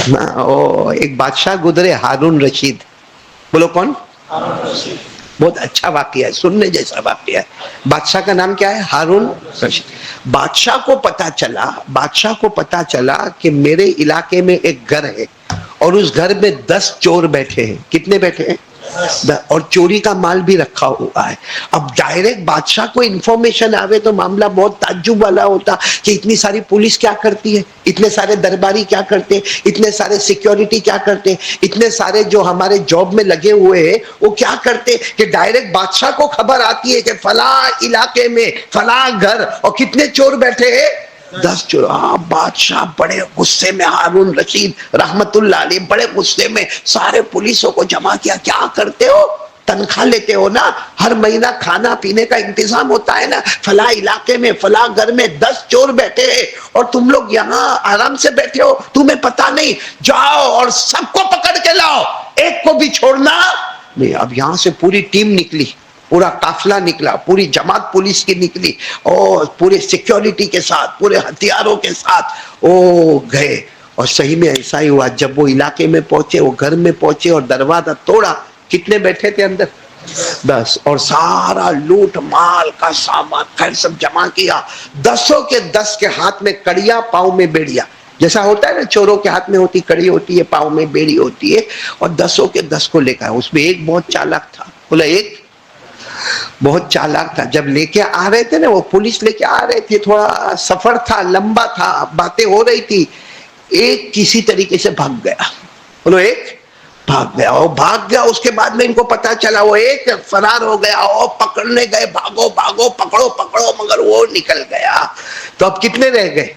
ایک بادشاہ گزرے ہارون رشید. بولو کون؟ بہت اچھا واقعہ ہے, سننے جیسا واقعہ ہے. بادشاہ کا نام کیا ہے؟ ہارون رشید. بادشاہ کو پتا چلا کہ میرے علاقے میں ایک گھر ہے اور اس گھر میں 10 چور بیٹھے ہیں. کتنے بیٹھے ہیں؟ اور چوری کا مال بھی رکھا ہوا ہے. اب ڈائریکٹ بادشاہ کو انفارمیشن آوے تو معاملہ بہت تعجب والا ہوتا کہ اتنی ساری پولیس کیا کرتی ہے, اتنے سارے درباری کیا کرتے, اتنے سارے سیکیورٹی کیا کرتے, اتنے سارے جو ہمارے جاب میں لگے ہوئے ہیں وہ کیا کرتے, کہ ڈائریکٹ بادشاہ کو خبر آتی ہے کہ فلاں علاقے میں فلاں گھر اور کتنے چور بیٹھے ہیں, 10 چور. بادشاہ بڑے غصے میں, ہارون رشید رحمت اللہ علیہ بڑے غصے میں سارے پولیسوں کو جمع کیا. کیا کرتے ہو؟ تنخواہ لیتے ہو نا, ہر مہینہ کھانا پینے کا انتظام ہوتا ہے نا, فلاں علاقے میں فلاں گھر میں 10 چور بیٹھے ہیں اور تم لوگ یہاں آرام سے بیٹھے ہو, تمہیں پتا نہیں, جاؤ اور سب کو پکڑ کے لاؤ, ایک کو بھی چھوڑنا نہیں. اب یہاں سے پوری ٹیم نکلی, پورا قافلہ نکلا, پوری جماعت پولیس کی نکلی اور پورے سیکیورٹی کے ساتھ, پورے ہتھیاروں کے ساتھ وہ گئے. اور صحیح میں ایسا ہی ہوا, جب وہ علاقے میں پہنچے, وہ گھر میں پہنچے اور دروازہ توڑا, کتنے بیٹھے تھے اندر؟ 10. اور سارا لوٹ مال کا سامان خیر سب جمع کیا. 10 کے 10 کے ہاتھ میں کڑیا, پاؤں میں بیڑیا, جیسا ہوتا ہے نا چوروں کے ہاتھ میں ہوتی کڑی ہوتی ہے, پاؤں میں بیڑی ہوتی ہے, اور 10 کے 10 کو لے کر. اس میں ایک بہت چالاک تھا, بولا ایک بہت چالاک تھا. جب لے کے آ رہے تھے نا, وہ پولیس لے کے آ رہے تھے, تھوڑا سفر تھا, لمبا تھا, باتیں ہو رہی تھی, ایک کسی طریقے سے بھاگ گیا. بولو ایک بھاگ گیا. اور بھاگ گیا, اس کے بعد میں ان کو پتا چلا وہ ایک فرار ہو گیا, اور پکڑنے گئے, بھاگو بھاگو, پکڑو پکڑو, مگر وہ نکل گیا. تو اب کتنے رہ گئے؟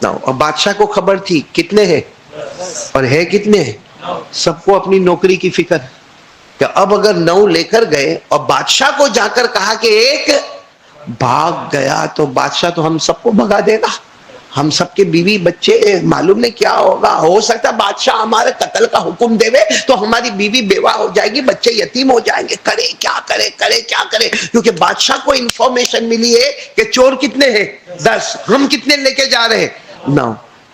9. اور بادشاہ کو خبر تھی کتنے ہیں اور ہے کتنے ہیں. سب کو اپنی نوکری کی فکر کہ اب اگر 9 لے کر گئے اور بادشاہ کو جا کر کہا کہ ایک بھاگ گیا, تو بادشاہ تو ہم سب کو بھگا دے گا, ہم سب کے بیوی بچے معلوم نہیں کیا ہوگا. ہو سکتا بادشاہ ہمارے قتل کا حکم دے تو ہماری بیوی بیوہ ہو جائے گی, بچے یتیم ہو جائیں گے. کرے کیا کرے, کیونکہ بادشاہ کو انفارمیشن ملی ہے کہ چور کتنے ہیں 10, ہم کتنے لے کے جا رہے ہیں 9.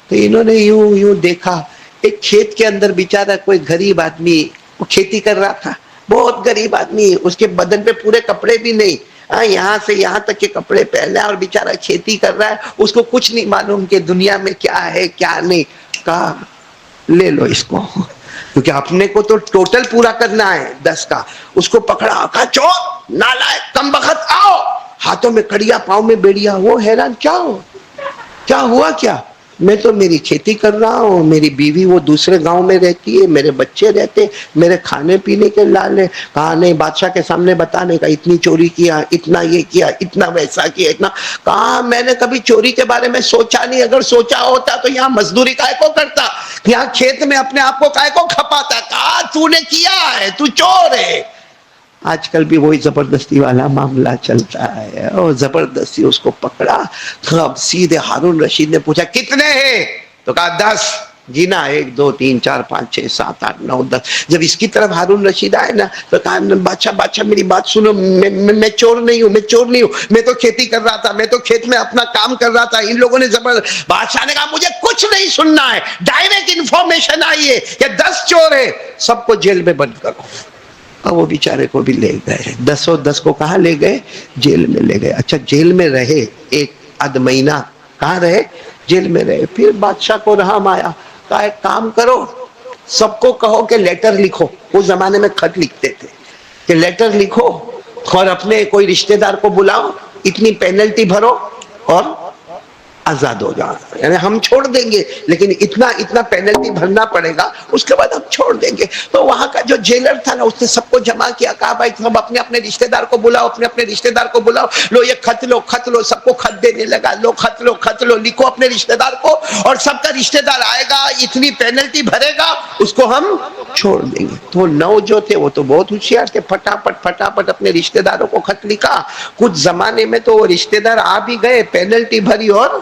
تو انہوں نے یوں دیکھا, ایک کھیت کے اندر بیچارہ کوئی غریب آدمی, وہ کھیتی کر رہا تھا, بہت غریب آدمی, اس کے بدن پہ پورے کپڑے بھی نہیں, یہاں سے یہاں تک کے کپڑے پہنا ہے, اور بیچارہ کھیتی کر رہا ہے, اس کو کچھ نہیں معلوم کہ دنیا میں کیا ہے کیا نہیں. کہا لے لو اس کو, کیونکہ اپنے کو تو ٹوٹل پورا کرنا ہے 10 کا. اس کو پکڑا, کہا چور نالائق کمبخت آؤ, ہاتھوں میں کڑیا, پاؤں میں بیڑیا. وہ حیران, کیا ہوا کیا؟ میں تو میری کھیتی کر رہا ہوں, میری بیوی وہ دوسرے گاؤں میں رہتی ہے, میرے بچے رہتے, میرے کھانے پینے کے لال ہے. کہا نہیں, بادشاہ کے سامنے بتانے کا, اتنی چوری کیا, اتنا یہ کیا, اتنا ویسا کیا, اتنا. کہا میں نے کبھی چوری کے بارے میں سوچا نہیں, اگر سوچا ہوتا تو یہاں مزدوری کائے کو کرتا, یہاں کھیت میں اپنے آپ کو کائے کو کھپاتا. کہا تو نے کیا ہے, تو چور ہے. آج کل بھی وہی زبردستی والا معاملہ چلتا ہے, اور زبردستی اس کو پکڑا. اب سیدھے ہارون رشید نے پوچھا کتنے ہیں, تو کہا 10. گنا 1 2 3 4 5 6 7 8 9 10. جب اس کی طرف ہارون رشید آئے نا, تو کہا بادشاہ میری بات سنو, میں چور نہیں ہوں, میں تو کھیتی کر رہا تھا, میں تو کھیت میں اپنا کام کر رہا تھا. ان لوگوں نے بادشاہ نے کہا مجھے کچھ نہیں سننا ہے, ڈائریکٹ انفارمیشن آئی ہے کہ 10 چور ہے, سب کو جیل میں بند کرو. اور وہ بیچارے کو بھی لے گئے, 10 کو کہاں لے گئے؟ جیل میں لے گئے. اچھا جیل میں رہے 1 آدھ مہینہ, کہاں رہے؟ جیل میں رہے. پھر بادشاہ کو رحم آیا, کہا ایک کام کرو, سب کو کہو کہ لیٹر لکھو. اس زمانے میں خط لکھتے تھے, کہ لیٹر لکھو اور اپنے کوئی رشتہ دار کو بلاؤ, اتنی پینلٹی بھرو اور آزاد ہو جاؤ. یعنی ہم چھوڑ دیں گے لیکن اتنا پینلٹی بھرنا پڑے گا, اس کے بعد ہم چھوڑ دیں گے. تو وہاں کا جو جیلر تھا نا, اس نے سب کو جمع کیا, کہا بھائی تم اپنے رشتہ دار کو بلاؤ, اپنے رشتہ دار کو بلاؤ, لو یہ خط لو. سب کو خط دینے لگا, لو خط لو, لکھو اپنے رشتہ دار کو, اور سب کا رشتہ دار آئے گا, اتنی پینلٹی بھرے گا, اس کو ہم چھوڑ دیں گے. تو 9 جو تھے وہ تو بہت ہوشیار تھے, پھٹافٹ اپنے رشتہ داروں کو خط لکھا. کچھ زمانے میں تو وہ رشتہ دار آ بھی گئے, پینلٹی بھری, اور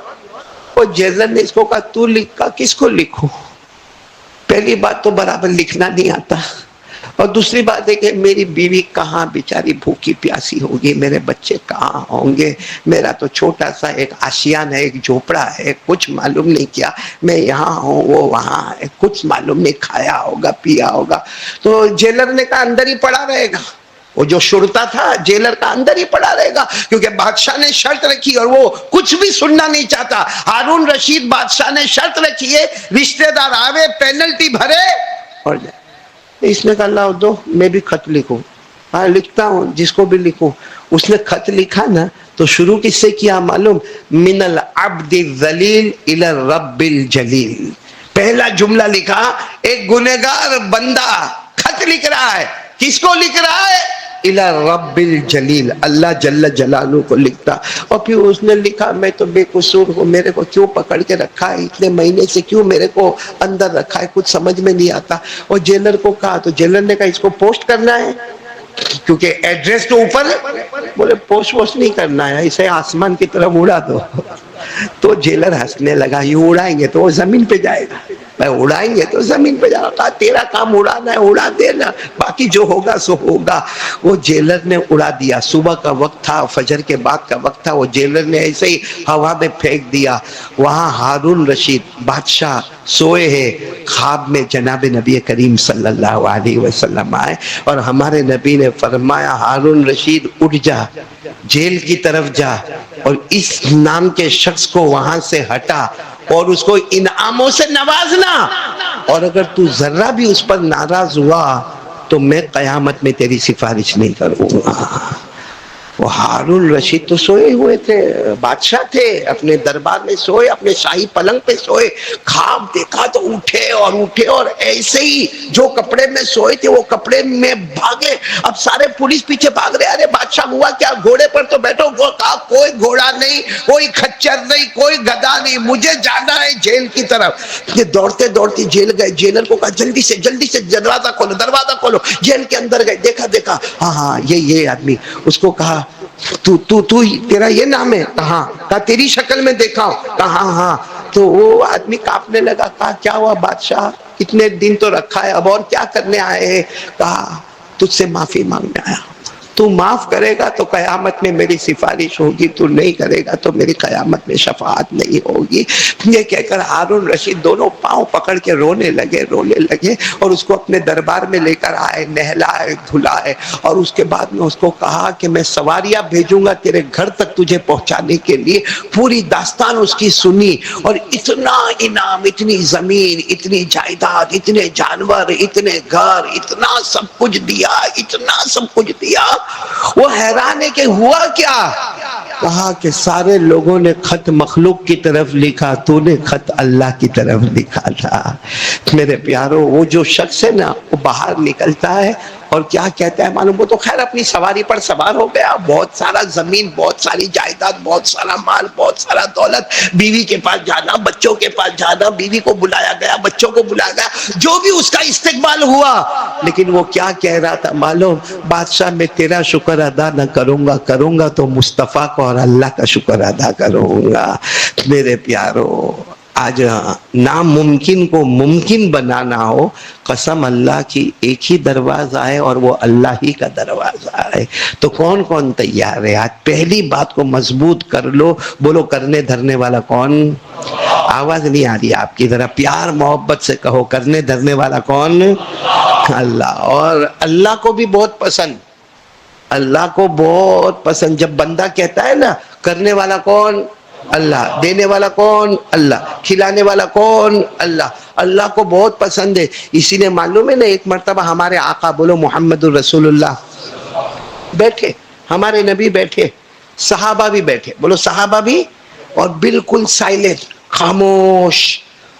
وہ جیلر نے اس کو کہا تو لکھ. کہا کس کو لکھوں, پہلی بات تو برابر لکھنا نہیں آتا, اور دوسری بات ہے کہ میری بیوی کہاں بیچاری بھوکی پیاسی ہوگی، میرے بچے کہاں ہوں گے، میرا تو چھوٹا سا ایک آشیان ہے، ایک جھوپڑا ہے، کچھ معلوم نہیں کیا، میں یہاں ہوں وہ وہاں ہے، کچھ معلوم نہیں کھایا ہوگا پیا ہوگا۔ تو جیلر نے کہا اندر ہی پڑا رہے گا، وہ جو شرطا تھا جیلر کا اندر ہی پڑا رہے گا، کیونکہ بادشاہ نے شرط رکھی اور وہ کچھ بھی سننا نہیں چاہتا۔ ہارون رشید بادشاہ نے شرط رکھی ہے، رشتہ دار آوے پینلٹی بھرے اور جائے۔ اس نے کہا اللہ دو میں بھی خط لکھوں، ہاں لکھتا ہوں جس کو بھی لکھوں۔ اس نے خط لکھا نا تو شروع کس سے کیا معلوم؟ من العبد الذلیل الی الرب الجلیل۔ پہلا جملہ لکھا، ایک گنہگار بندہ خط لکھ رہا ہے، کس کو لکھ رہا ہے؟ الی الرب الجلیل، اللہ جل جلالہ کو لکھتا۔ اور پھر اس نے لکھا میں تو بے قصور ہوں، میرے کو کیوں پکڑ کے رکھا ہے اتنے مہینے سے، کیوں میرے کو اندر رکھا ہے، کچھ سمجھ میں نہیں آتا۔ اور جیلر کو کہا تو جیلر نے کہا اس کو پوسٹ کرنا ہے، کیونکہ ایڈریس تو اوپر ہے، بولے پوسٹ ووسٹ نہیں کرنا ہے، اسے آسمان کی طرف اڑا دو۔ تو جیلر ہنسنے لگا، یہ اڑائیں گے تو وہ زمین پہ جائے گا، میں اڑائیں گے تو زمین پہ جائے گا، تیرا کام اڑانا ہے اڑا دینا، باقی جو ہوگا سو ہوگا۔ وہ جیلر نے اڑا دیا، صبح کا وقت تھا، فجر کے بعد کا وقت تھا، وہ جیلر نے ایسے ہی ہوا میں پھینک دیا۔ وہاں ہارون رشید بادشاہ سوئے ہیں، خواب میں جناب نبی کریم صلی اللہ علیہ وسلم آئے اور ہمارے نبی نے فرمایا ہارون رشید اٹھ جا، جیل کی طرف جا اور اس نام کے شخص کو وہاں سے ہٹا اور اس کو انعاموں سے نوازنا، اور اگر تو ذرہ بھی اس پر ناراض ہوا تو میں قیامت میں تیری سفارش نہیں کروں گا۔ وہ ہارون رشید تو سوئے ہوئے تھے، بادشاہ تھے، اپنے دربار میں سوئے، اپنے شاہی پلنگ پہ سوئے، خواب دیکھا تو اٹھے اور ایسے ہی جو کپڑے میں سوئے تھے وہ کپڑے میں بھاگے۔ اب سارے پولیس پیچھے بھاگ رہے، ارے بادشاہ ہوا کیا، گھوڑے پر تو بیٹھو۔ کہا کوئی گھوڑا نہیں، کوئی خچر نہیں، کوئی گدھا نہیں، مجھے جانا ہے جیل کی طرف۔ یہ دوڑتے دوڑتے جیل گئے، جیلر کو کہا جلدی سے دروازہ کھولو، دروازہ کھولو۔ جیل کے اندر گئے، دیکھا ہاں یہ آدمی۔ اس کو کہا تو تیرا یہ نام ہے؟ کہا تیری شکل میں دیکھا ہوں، کہا ہاں۔ تو وہ آدمی کانپنے لگا، کہا کیا ہوا بادشاہ، اتنے دن تو رکھا ہے، اب اور کیا کرنے آئے ہیں؟ کہا تجھ سے معافی مانگنے آیا ہوں، تو معاف کرے گا تو قیامت میں میری سفارش ہوگی، تو نہیں کرے گا تو میری قیامت میں شفاعت نہیں ہوگی۔ یہ کہہ کر ہارون رشید دونوں پاؤں پکڑ کے رونے لگے اور اس کو اپنے دربار میں لے کر آئے، نہلائے دھلائے، اور اس کے بعد میں اس کو کہا کہ میں سواریاں بھیجوں گا تیرے گھر تک تجھے پہنچانے کے لیے۔ پوری داستان اس کی سنی اور اتنا انعام، اتنی زمین، اتنی جائیداد، اتنے جانور، اتنے گھر، اتنا سب کچھ دیا، اتنا سب کچھ دیا۔ وہ حیران ہے کہ ہوا کیا؟ کہا کہ سارے لوگوں نے خط مخلوق کی طرف لکھا، تو نے خط اللہ کی طرف لکھا تھا۔ میرے پیارو، وہ جو شخص ہے نا وہ باہر نکلتا ہے اور کیا کہتا ہے معلوم؟ وہ تو خیر اپنی سواری پر سوار ہو گیا، بہت سارا زمین، بہت ساری جائیداد، بہت سارا مال، بہت سارا دولت، بیوی کے پاس جانا، بچوں کے پاس جانا، بیوی کو بلایا گیا، بچوں کو بلایا گیا، جو بھی اس کا استقبال ہوا۔ لیکن وہ کیا کہہ رہا تھا معلوم؟ بادشاہ میں تیرا شکر ادا نہ کروں گا تو مصطفیٰ کو اور اللہ کا شکر ادا کروں گا۔ میرے پیارو، آج ناممکن کو ممکن بنانا ہو، قسم اللہ کی ایک ہی دروازہ ہے اور وہ اللہ ہی کا دروازہ ہے۔ تو کون کون تیار ہے؟ آج پہلی بات کو مضبوط کر لو، بولو کرنے دھرنے والا کون؟ آواز نہیں آ رہی آپ کی، ذرا پیار محبت سے کہو، کرنے دھرنے والا کون؟ اللہ۔ اور اللہ کو بھی بہت پسند، اللہ کو بہت پسند جب بندہ کہتا ہے نا کرنے والا کون؟ اللہ۔ دینے والا کون؟ اللہ۔ کھلانے والا کون؟ اللہ۔ اللہ کو بہت پسند ہے، اسی لیے معلوم ہے نا ایک مرتبہ ہمارے آقا، بولو محمد الرسول اللہ، بیٹھے، ہمارے نبی بیٹھے، صحابہ بھی بیٹھے، بولو صحابہ بھی، اور بالکل سائلنٹ، خاموش۔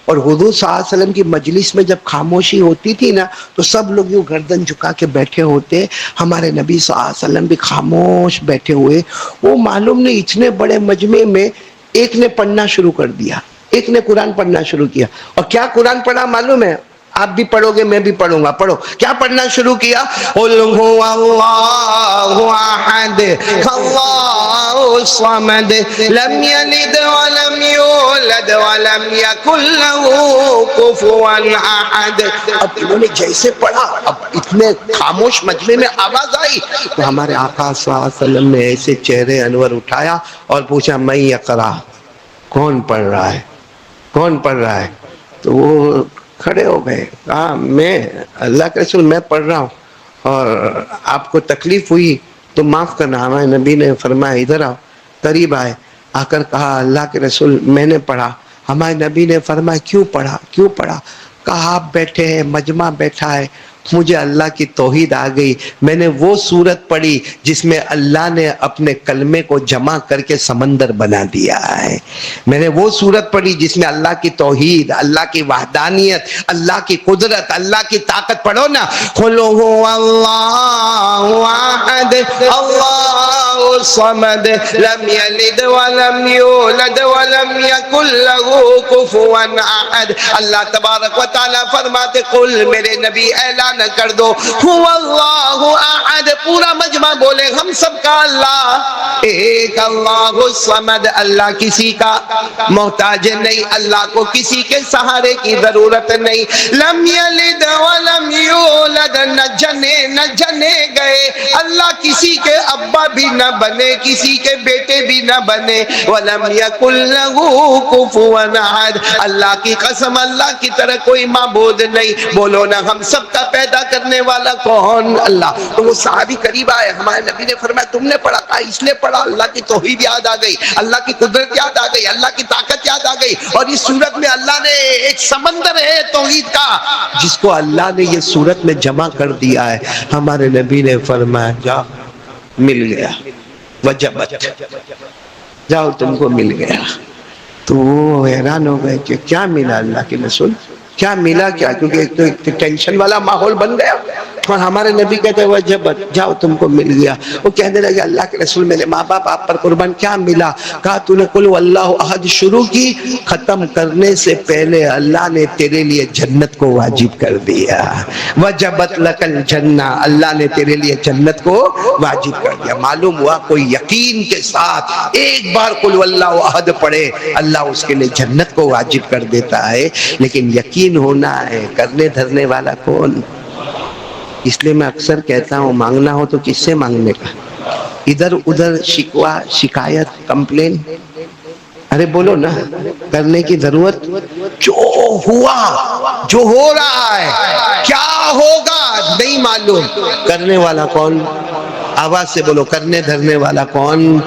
اور حضور صلی اللہ علیہ وسلم کی مجلس میں جب خاموشی ہوتی تھی نا تو سب لوگ یوں گردن جھکا کے بیٹھے ہوتے، ہمارے نبی صلی اللہ علیہ وسلم بھی خاموش بیٹھے ہوئے۔ وہ معلوم نہیں اتنے بڑے مجمع میں ایک نے پڑھنا شروع کر دیا، ایک نے قرآن پڑھنا شروع کیا، اور کیا قرآن پڑھا معلوم ہے؟ آپ بھی پڑھو گے میں بھی پڑھوں گا. پڑھو. کیا پڑھنا شروع کیا؟ قل هو اللہ احد اللہ الصمد لم یلد ولم یولد ولم یکن له کفوا احد. اب انہوں نے جیسے پڑھا, اب اتنے خاموش مجمع میں آواز آئی تو ہمارے آقا صلی اللہ علیہ وسلم نے ایسے چہرے انور اٹھایا اور پوچھا میں یقرا, کون پڑھ رہا ہے, کون پڑھ رہا ہے؟ تو وہ کھڑے ہو گئے, کہا میں, اللہ کے رسول میں پڑھ رہا ہوں, اور آپ کو تکلیف ہوئی تو معاف کرنا. ہمارے نبی نے فرمایا ادھر آؤ, قریب آئے, آ کر کہا اللہ کے رسول میں نے پڑھا. ہمارے نبی نے فرمایا کیوں پڑھا, کیوں پڑھا؟ کہا آپ بیٹھے ہیں, مجمع بیٹھا ہے, مجھے اللہ کی توحید آ گئی, میں نے وہ سورت پڑھی جس میں اللہ نے اپنے کلمے کو جمع کر کے سمندر بنا دیا ہے. میں نے وہ سورت پڑھی جس میں اللہ کی توحید, اللہ کی وحدانیت, اللہ کی قدرت, اللہ کی طاقت. پڑھو نا, قل هو اللہ احد اللہ الصمد لم یلد ولم یولد ولم یکن له کفوا احد. اللہ تبارک و تعالیٰ فرماتے قل, میرے نبی اعلان کر دو, هو اللہ احد. پورا مجمع بولے ہم سب کا اللہ ایک, اللہ الصمد, اللہ کسی کا محتاج نہیں, اللہ کو کسی کے سہارے کی ضرورت نہیں. لم یلد ولم یولد, نہ جنے نہ جنے گئے, اللہ کسی کے ابا بھی نہ بنے, کسی کے بیٹے بھی نہ بنے. ولم یکن له کفوا احد. اللہ کی قسم, اللہ کی طرح کوئی معبود نہیں. بولو نا ہم سب کا پیدا کرنے والا کون؟ اللہ. تو وہ صحابی قریب آئے, ہمارے نبی نے فرمایا تم نے پڑھا؟ کہا اس لیے پڑھا, اللہ کی توحید یاد آ گئی, اللہ کی قدرت یاد آ گئی, اللہ کی طاقت یاد آ گئی. اور اس صورت میں اللہ نے ایک سمندر ہے توحید کا جس کو اللہ نے یہ صورت میں جمع کر دیا ہے. ہمارے نبی نے فرمایا جا, مل گیا, وجبت, جاؤ تم کو مل گیا. تو وہ حیران ہو گئے کہ کیا ملا اللہ کے رسول, کیا ملا کیا؟ کیونکہ ایک تو ایک ٹینشن والا ماحول بن گیا. اور ہمارے نبی کہتے ہیں وجبت, جاؤ تم کو مل گیا. وہ کہنے لگے اللہ کے رسول میرے ماں باپ آپ پر قربان, کیا ملا؟ کہا تو نے قل واللہ احد شروع کی, ختم کرنے سے پہلے اللہ نے تیرے لیے جنت کو واجب کر دیا. وجبت لک الجنہ, اللہ نے تیرے لیے جنت کو واجب کر دیا. معلوم ہوا کوئی یقین کے ساتھ ایک بار قل واللہ احد پڑھے اللہ اس کے لیے جنت کو واجب کر دیتا ہے. لیکن یقین ہونا ہے, کرنے دھرنے والا کون؟ اس لیے میں اکثر کہتا ہوں مانگنا ہو تو کس سے مانگنے کا؟ ادھر ادھر شکوہ, شکایت, کمپلین, ارے بولو نا, کرنے کی ضرورت. جو ہوا, جو ہو رہا ہے, کیا ہوگا نہیں معلوم, کرنے والا کون؟ آواز سے بولو, کرنے دھرنے والا کون؟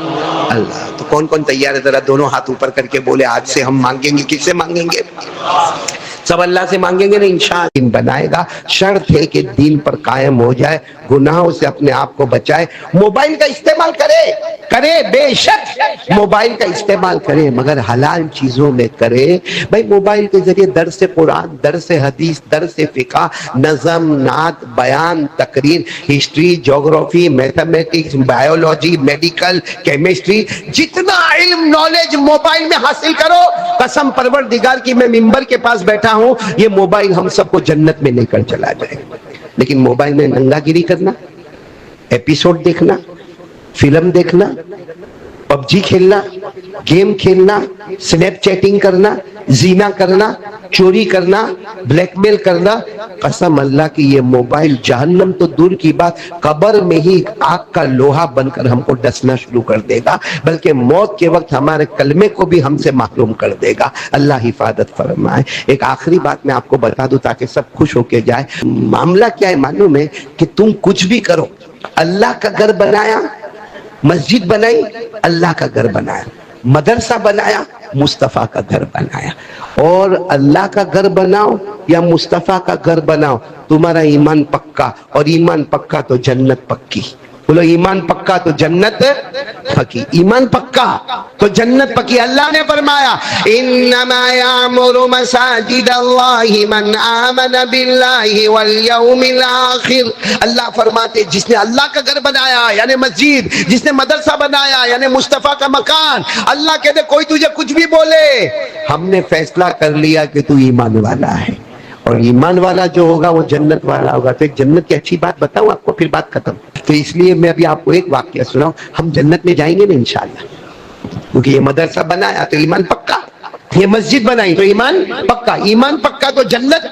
اللہ. تو کون کون تیار ہے ذرا دونوں ہاتھ اوپر کر کے بولے آج سے ہم مانگیں گے. کس سے مانگیں گے؟ سب اللہ سے مانگیں گے نا انشاءاللہ. دین بنائے گا, شرط ہے کہ دین پر قائم ہو جائے, گناہوں سے اپنے آپ کو بچائے. موبائل کا استعمال کرے بے شک موبائل کا استعمال کرے, مگر حلال چیزوں میں کرے. بھائی موبائل کے ذریعے درس قرآن, درس حدیث, درس فقہ, نظم, نعت, بیان, تقریر, ہسٹری, جغرافی, میتھمیٹکس, بایولوجی, میڈیکل, کیمسٹری, جتنا علم نالج موبائل میں حاصل کرو. قسم پروردگار کی میں منبر کے پاس بیٹھا ہوں, یہ موبائل ہم سب کو جنت میں لے کر چلا جائے. لیکن موبائل میں ننگا گیری کرنا, ایپیسوڈ دیکھنا, فلم دیکھنا, پب جی کھیلنا, گیم کھیلنا, سنیپ چیٹنگ کرنا, زینا کرنا, چوری کرنا, بلیک میل کرنا, قسم اللہ کی یہ موبائل جہنم تو دور کی بات قبر میں ہی آگ کا لوہا بن کر ہم کو ڈسنا شروع کر دے گا, بلکہ موت کے وقت ہمارے کلمے کو بھی ہم سے محروم کر دے گا. اللہ حفاظت فرمائے. ایک آخری بات میں آپ کو بتا دوں تاکہ سب خوش ہو کے جائے. معاملہ کیا ہے معلوم ہے کہ تم کچھ بھی کرو, اللہ کا گھر بنایا, مسجد بنائی, اللہ کا گھر بنایا, مدرسہ بنایا, مصطفیٰ کا گھر بنایا. اور اللہ کا گھر بناؤ یا مصطفیٰ کا گھر بناؤ, تمہارا ایمان پکا, اور ایمان پکا تو جنت پکی. بولو ایمان پکا تو جنت پکی, ایمان پکا تو جنت پکی. اللہ نے فرمایا انما یعمر مساجد اللہ من آمن باللہ والیوم الاخر. اللہ فرماتے جس نے اللہ کا گھر بنایا یعنی مسجد, جس نے مدرسہ بنایا یعنی مصطفیٰ کا مکان, اللہ کہتے کوئی تجھے کچھ بھی بولے, ہم نے فیصلہ کر لیا کہ تو ایمان والا ہے, اور ایمان والا جو ہوگا وہ جنت والا ہوگا. تو ایک جنت کی اچھی بات بتاؤں آپ کو, پھر بات ختم. تو اس لیے میں ابھی آپ کو ایک واقعہ سناؤں. ہم جنت میں جائیں گے نا انشاءاللہ, کیونکہ یہ مدرسہ بنایا تو ایمان پکا, یہ مسجد بنائی تو ایمان پکا. ایمان پکا تو جنت,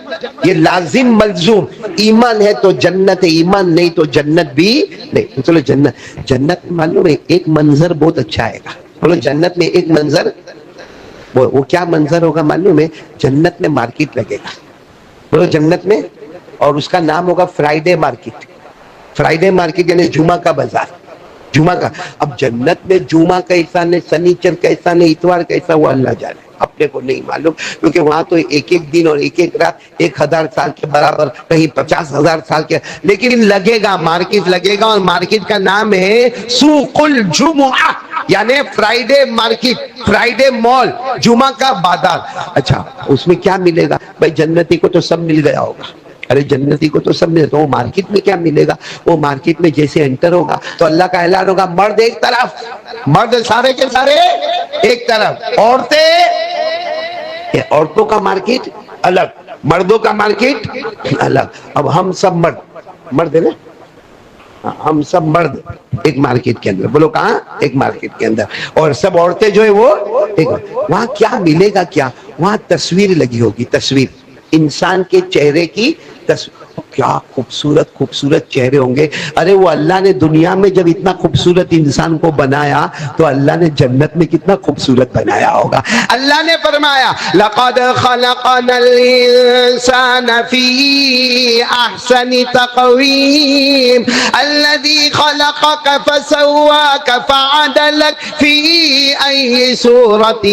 یہ لازم ملزوم. ایمان ہے تو جنت ہے, ایمان نہیں تو جنت بھی نہیں. تو چلو جنت, جنت میں معلوم ہے ایک منظر بہت اچھا آئے گا. بولو جنت میں ایک منظر, وہ کیا منظر ہوگا معلوم ہے؟ جنت میں مارکیٹ لگے گا. بولو جنت میں, اور اس کا نام ہوگا فرائیڈے مارکیٹ. فرائیڈے مارکیٹ یعنی جمعہ کا بازار, جمعہ کا. اب جنت میں جمعہ کیسا نے, سنیچر کیسا نے, اتوار کیسا, وہ اللہ جانے, اپنے کو نہیں معلوم. کیونکہ وہاں تو ایک ایک دن اور ایک ایک رات 1000 سال کے برابر, کہیں 50,000 سال کے. لیکن لگے گا, مارکیٹ لگے گا, اور مارکیٹ کا نام ہے سوق الجمعہ, یعنی فرائیڈے مارکیٹ, فرائیڈے مال, جمعہ کا بازار. اچھا اس میں کیا ملے گا بھائی؟ جنتی کو تو سب مل گیا ہوگا. ارے جنتی کو تو سب ملے, تو وہ مارکیٹ میں کیا ملے گا؟ وہ مارکیٹ میں جیسے انٹر ہوگا تو اللہ کا اعلان ہوگا, مرد ایک طرف, مرد سارے کے سارے ایک طرف, عورتیں, عورتوں کا مارکیٹ الگ, مردوں کا مارکیٹ الگ. اب ہم سب مرد ہے نا, ہم سب مرد ایک مارکیٹ کے اندر. بولو کہاں؟ ایک مارکیٹ کے اندر. اور سب عورتیں جو ہے وہ ایک. وہاں کیا ملے گا؟ کیا وہاں تصویر لگی ہوگی, تصویر انسان کے چہرے کی تصویر. کیا خوبصورت خوبصورت چہرے ہوں گے. ارے وہ اللہ نے دنیا میں جب اتنا خوبصورت انسان کو بنایا تو اللہ نے جنت میں کتنا خوبصورت بنایا ہوگا. اللہ نے فرمایا لقد خلقنا الانسان فی احسن تقویم الذی خلقک فسواک فعدلک فی ای صورت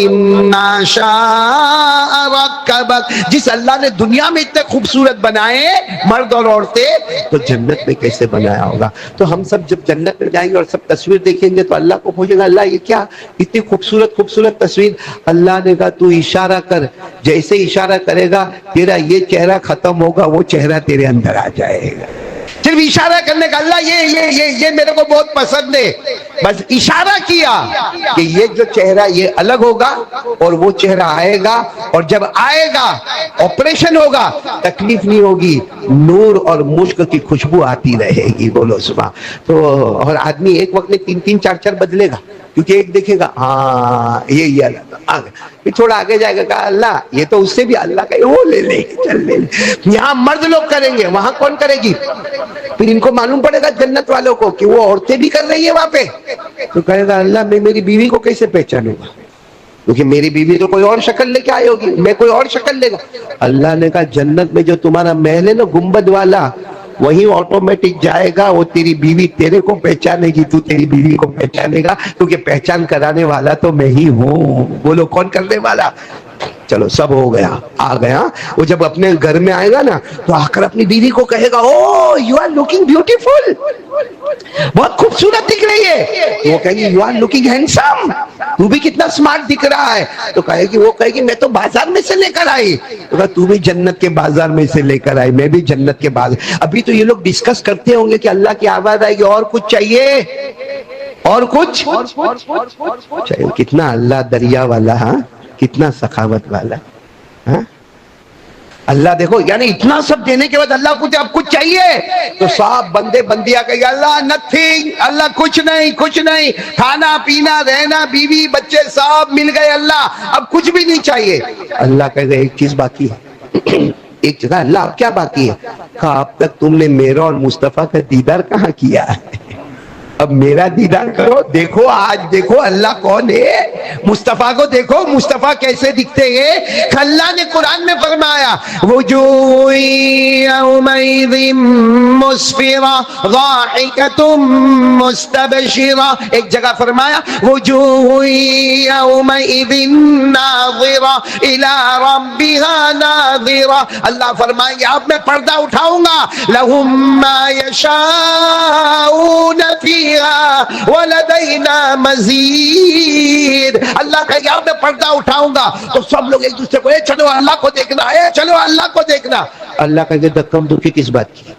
ما شاء رکبک. جس اللہ نے دنیا میں اتنے خوبصورت بنائے مرد اور عورتیں, تو جنت میں کیسے بنایا ہوگا. تو ہم سب جب جنت میں جائیں گے اور سب تصویر دیکھیں گے تو اللہ کو پوچھیں گے, اللہ یہ کیا اتنی خوبصورت خوبصورت تصویر. اللہ نے کہا تو اشارہ کر, جیسے اشارہ کرے گا تیرا یہ چہرہ ختم ہوگا, وہ چہرہ تیرے اندر آ جائے گا. صرف اشارہ کرنے کا, اللہ یہ میرے کو بہت پسند ہے, بس اشارہ کیا کہ یہ جو چہرہ یہ الگ ہوگا اور وہ چہرہ آئے گا, اور جب آئے گا آپریشن ہوگا, تکلیف نہیں ہوگی, نور اور مشک کی خوشبو آتی رہے گی. بولو سبحان. تو اور آدمی ایک وقت میں 3 4 4 بدلے گا, کیونکہ ایک دیکھے گا ہاں یہ الگ, پھر تھوڑا آگے جائے گا, کہا اللہ یہ تو اس سے بھی اللہ کا, وہ لے لے چل لے. یہاں مرد لوگ کریں گے, وہاں کون کرے گی؟ پھر ان کو معلوم پڑے گا جنت والوں کو کہ وہ عورتیں بھی کر رہی ہے وہاں پہ, تو کہے گا اللہ میں میری بیوی کو کیسے پہچانوں گا, کیونکہ میری بیوی تو کوئی اور شکل لے کے آئی ہوگی, میں کوئی اور شکل لے گا. اللہ نے کہا جنت میں جو تمہارا محل ہے نا گنبد والا, وہی آٹومیٹک جائے گا, وہ تیری بیوی تیرے کو پہچانے گی, تو تیری بیوی کو پہچانے گا, کیونکہ پہچان کرانے والا تو میں ہی ہوں. بولو کون کرنے والا؟ چلو سب ہو گیا, آ گیا. وہ جب اپنے گھر میں آئے گا نا تو آ کر اپنی بیوی کو کہے گا, او یو آر لوکنگ بیوٹیفل, بہت خوبصورت دکھ رہی ہے. وہ کہے گی یو آر لوکنگ ہینڈسم, تو بھی کتنا سمارٹ دکھ رہا ہے. تو کہے گی, وہ کہے گی میں تو بازار میں سے لے کر آئی. تو بھی جنت کے بازار میں سے لے کر آئی, میں بھی جنت کے بازار. ابھی تو یہ لوگ ڈسکس کرتے ہوں گے کہ اللہ کی آواز آئے گی, اور کچھ چاہیے, اور کچھ چاہیے. کتنا اللہ دریا والا, ہاں کتنا سخاوت والا. ہاں اللہ دیکھو, یعنی اتنا سب دینے کے بعد اللہ کچھ, اب کچھ چاہیے, تو سب بندے بندیاں کہیں اللہ نتھنگ, اللہ کچھ نہیں, کچھ نہیں, کھانا پینا رہنا بیوی بچے سب مل گئے, اللہ اب کچھ بھی نہیں چاہیے. اللہ کہے گا ایک چیز باقی ہے. ایک جگہ, اللہ اب کیا باقی ہے؟ کہا اب تک تم نے میرا اور مصطفیٰ کا دیدار کہاں کیا ہے, اب میرا دیدار کرو. دیکھو آج دیکھو اللہ کون ہے, مصطفیٰ کو دیکھو, مصطفیٰ کیسے دکھتے ہیں. اللہ نے قرآن میں فرمایا وجوہ یومئذ مسفرہ ضاحکۃ مستبشرہ. ایک جگہ فرمایا وجوہ یومئذ ناظرہ الی ربها ناظرہ. اللہ فرمائیں گے اب میں پردہ اٹھاؤں گا, لہم ما یشاءون فیہا وَلَدَيْنَا مَزِيدٌ. اللہ کہے گا میں پردہ اٹھاؤں گا, تو سب لوگ ایک دوسرے کو چلو اللہ کو دیکھنا ہے, چلو اللہ کو دیکھنا. اللہ کہے گا دکم دکھی کس بات کی,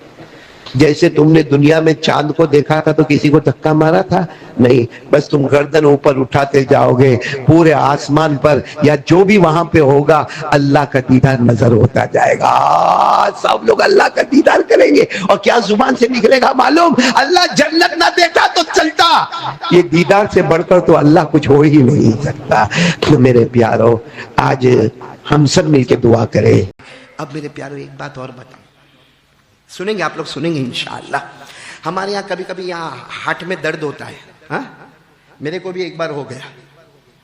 جیسے تم نے دنیا میں چاند کو دیکھا تھا تو کسی کو دھکا مارا تھا؟ نہیں، بس تم گردن اوپر اٹھاتے جاؤ گے، پورے آسمان پر یا جو بھی وہاں پہ ہوگا اللہ کا دیدار نظر ہوتا جائے گا، سب لوگ اللہ کا دیدار کریں گے۔ اور کیا زبان سے نکلے گا معلوم؟ اللہ جنت نہ دیتا تو چلتا، یہ دیدار سے بڑھ کر تو اللہ کچھ ہو ہی نہیں سکتا۔ تو میرے پیارو، آج ہم سب مل کے دعا کریں۔ اب میرے پیارو ایک بات اور بتاؤں، سنیں گے آپ لوگ، سنیں گے انشاءاللہ۔ ہمارے یہاں کبھی کبھی یہاں ہارٹ میں درد ہوتا ہے، ہاں میرے کو بھی ایک بار ہو گیا،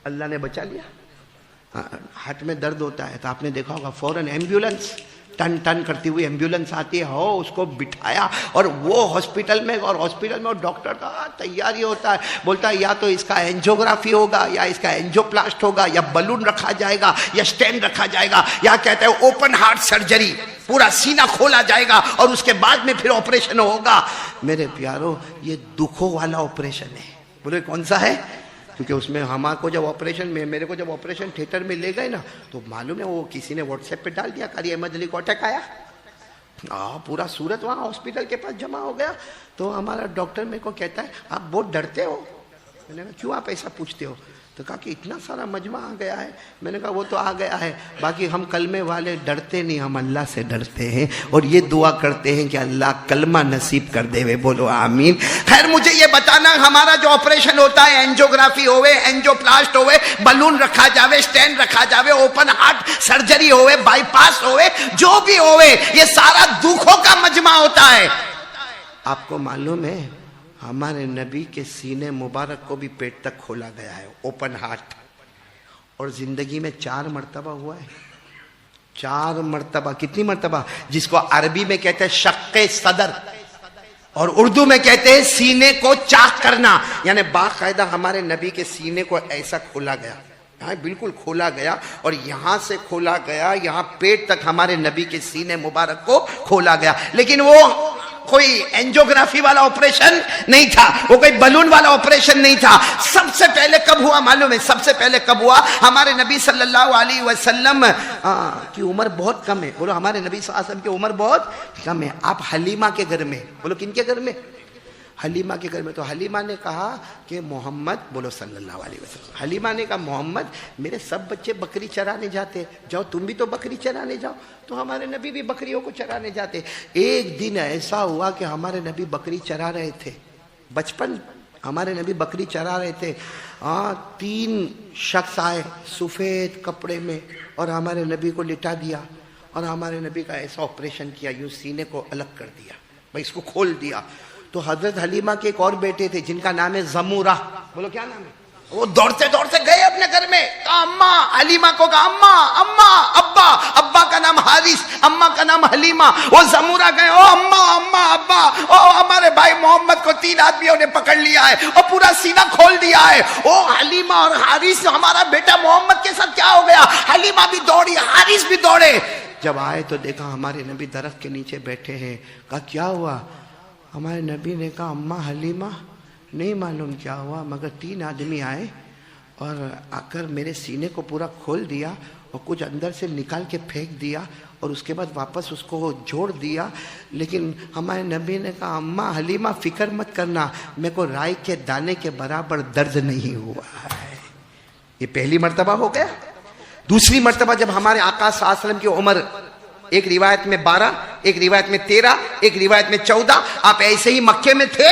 اللہ نے بچا لیا۔ ہارٹ میں درد ہوتا ہے تو آپ نے دیکھا ہوگا فوراً ایمبیولنس ٹن ٹن کرتی ہوئی ایمبیولنس آتی ہے، ہو اس کو بٹھایا اور وہ ہاسپٹل میں، اور ہاسپٹل میں اور ڈاکٹر کا تیاری ہوتا ہے، بولتا ہے یا تو اس کا اینجیوگرافی ہوگا یا اس کا اینجیوپلاسٹ ہوگا یا بلون رکھا جائے گا یا اسٹین رکھا جائے گا یا کہتے ہیں اوپن ہارٹ سرجری، پورا سینہ کھولا جائے گا اور اس کے بعد میں پھر آپریشن ہوگا۔ میرے پیارو یہ دکھوں والا آپریشن ہے۔ بولے کون سا ہے؟ کیونکہ اس میں ہمارے کو جب آپریشن میں، میرے کو جب آپریشن تھیٹر میں لے گئے نا تو معلوم ہے وہ کسی نے واٹس ایپ پہ ڈال دیا قاری احمد علی کو اٹیک آیا، پورا صورت وہاں ہاسپٹل کے پاس جمع ہو گیا۔ تو ہمارا ڈاکٹر میرے کو کہتا ہے آپ بہت ڈرتے ہو۔ میں نے کہا کیوں آپ ایسا پوچھتے ہو؟ تو کہا کہ اتنا سارا مجمع آ گیا ہے۔ میں نے کہا وہ تو آ گیا ہے، باقی ہم کلمے والے ڈرتے نہیں، ہم اللہ سے ڈرتے ہیں اور یہ دعا کرتے ہیں کہ اللہ کلمہ نصیب کر دے وے، بولو آمین۔ خیر مجھے یہ بتانا، ہمارا جو آپریشن ہوتا ہے، اینجیوگرافی ہوئے، اینجیوپلاسٹ ہوئے، بلون رکھا جاوے، اسٹینڈ رکھا جاوے، اوپن ہارٹ سرجری ہوئے، بائی پاس ہوئے، جو بھی ہوئے، یہ سارا دکھوں کا مجمع ہوتا ہے۔ آپ کو معلوم ہے ہمارے نبی کے سینے مبارک کو بھی پیٹ تک کھولا گیا ہے، اوپن ہارٹ، اور زندگی میں 4 مرتبہ ہوا ہے۔ 4 مرتبہ، کتنی مرتبہ؟ جس کو عربی میں کہتے ہیں شق صدر اور اردو میں کہتے ہیں سینے کو چاک کرنا، یعنی باقاعدہ ہمارے نبی کے سینے کو ایسا کھولا گیا، یہاں بالکل کھولا گیا، اور یہاں سے کھولا گیا، یہاں پیٹ تک ہمارے نبی کے سینے مبارک کو کھولا گیا۔ لیکن وہ کوئی اینجیوگرافی والا آپریشن نہیں تھا، وہ کوئی بلون والا آپریشن نہیں تھا۔ سب سے پہلے کب ہوا معلوم ہے؟ سب سے پہلے کب ہوا؟ ہمارے نبی صلی اللہ علیہ وسلم کی عمر بہت کم ہے، بولو ہمارے نبی صلی اللہ علیہ وسلم کی عمر بہت کم ہے۔ آپ حلیمہ کے گھر میں، بولو کن کے گھر میں؟ حلیمہ کے گھر میں۔ تو حلیمہ نے کہا کہ محمد، بولو صلی اللہ علیہ وسلم، حلیمہ نے کہا محمد میرے سب بچے بکری چرانے جاتے، جاؤ تم بھی تو بکری چرانے جاؤ۔ تو ہمارے نبی بھی بکریوں کو چرانے جاتے۔ ایک دن ایسا ہوا کہ ہمارے نبی بکری چرا رہے تھے، بچپن ہمارے نبی بکری چرا رہے تھے، 3 شخص آئے سفید کپڑے میں اور ہمارے نبی کو لٹا دیا اور ہمارے نبی کا ایسا آپریشن کیا، یوں سینے کو الگ کر دیا، بھائی اس کو کھول دیا۔ تو حضرت حلیمہ کے ایک اور بیٹے تھے جن کا نام ہے زمورہ، بولو کیا نام ہے؟ وہ دوڑتے دوڑتے گئے اپنے گھر میں، کہا اماں، حلیمہ کو کہا اماں اماں، ابا، ابا کا نام حارث، اماں کا نام حلیمہ۔ وہ زمورہ گئے، او اماں اماں ابا، او ہمارے بھائی محمد کو 3 آدمیوں نے پکڑ لیا ہے اور پورا سینہ کھول دیا ہے۔ او حلیمہ اور حارث، ہمارا بیٹا محمد کے ساتھ کیا ہو گیا؟ حلیمہ بھی دوڑی، حارث بھی دوڑے۔ جب آئے تو دیکھا ہمارے نبی درخت کے نیچے بیٹھے ہیں۔ کہا کیا ہوا؟ ہمارے نبی نے کہا اماں حلیمہ نہیں معلوم کیا ہوا، مگر 3 آدمی آئے اور آ کر میرے سینے کو پورا کھول دیا اور کچھ اندر سے نکال کے پھینک دیا اور اس کے بعد واپس اس کو جوڑ دیا۔ لیکن ہمارے نبی نے کہا اماں حلیمہ فکر مت کرنا، میرے کو رائی کے دانے کے برابر درد نہیں ہوا ہے۔ یہ پہلی مرتبہ ہو گیا۔ دوسری مرتبہ جب ہمارے آقا صلی اللہ علیہ وسلم کی عمر، ایک روایت میں 12، ایک روایت میں 13، ایک روایت میں 14، آپ ایسے ہی مکے میں تھے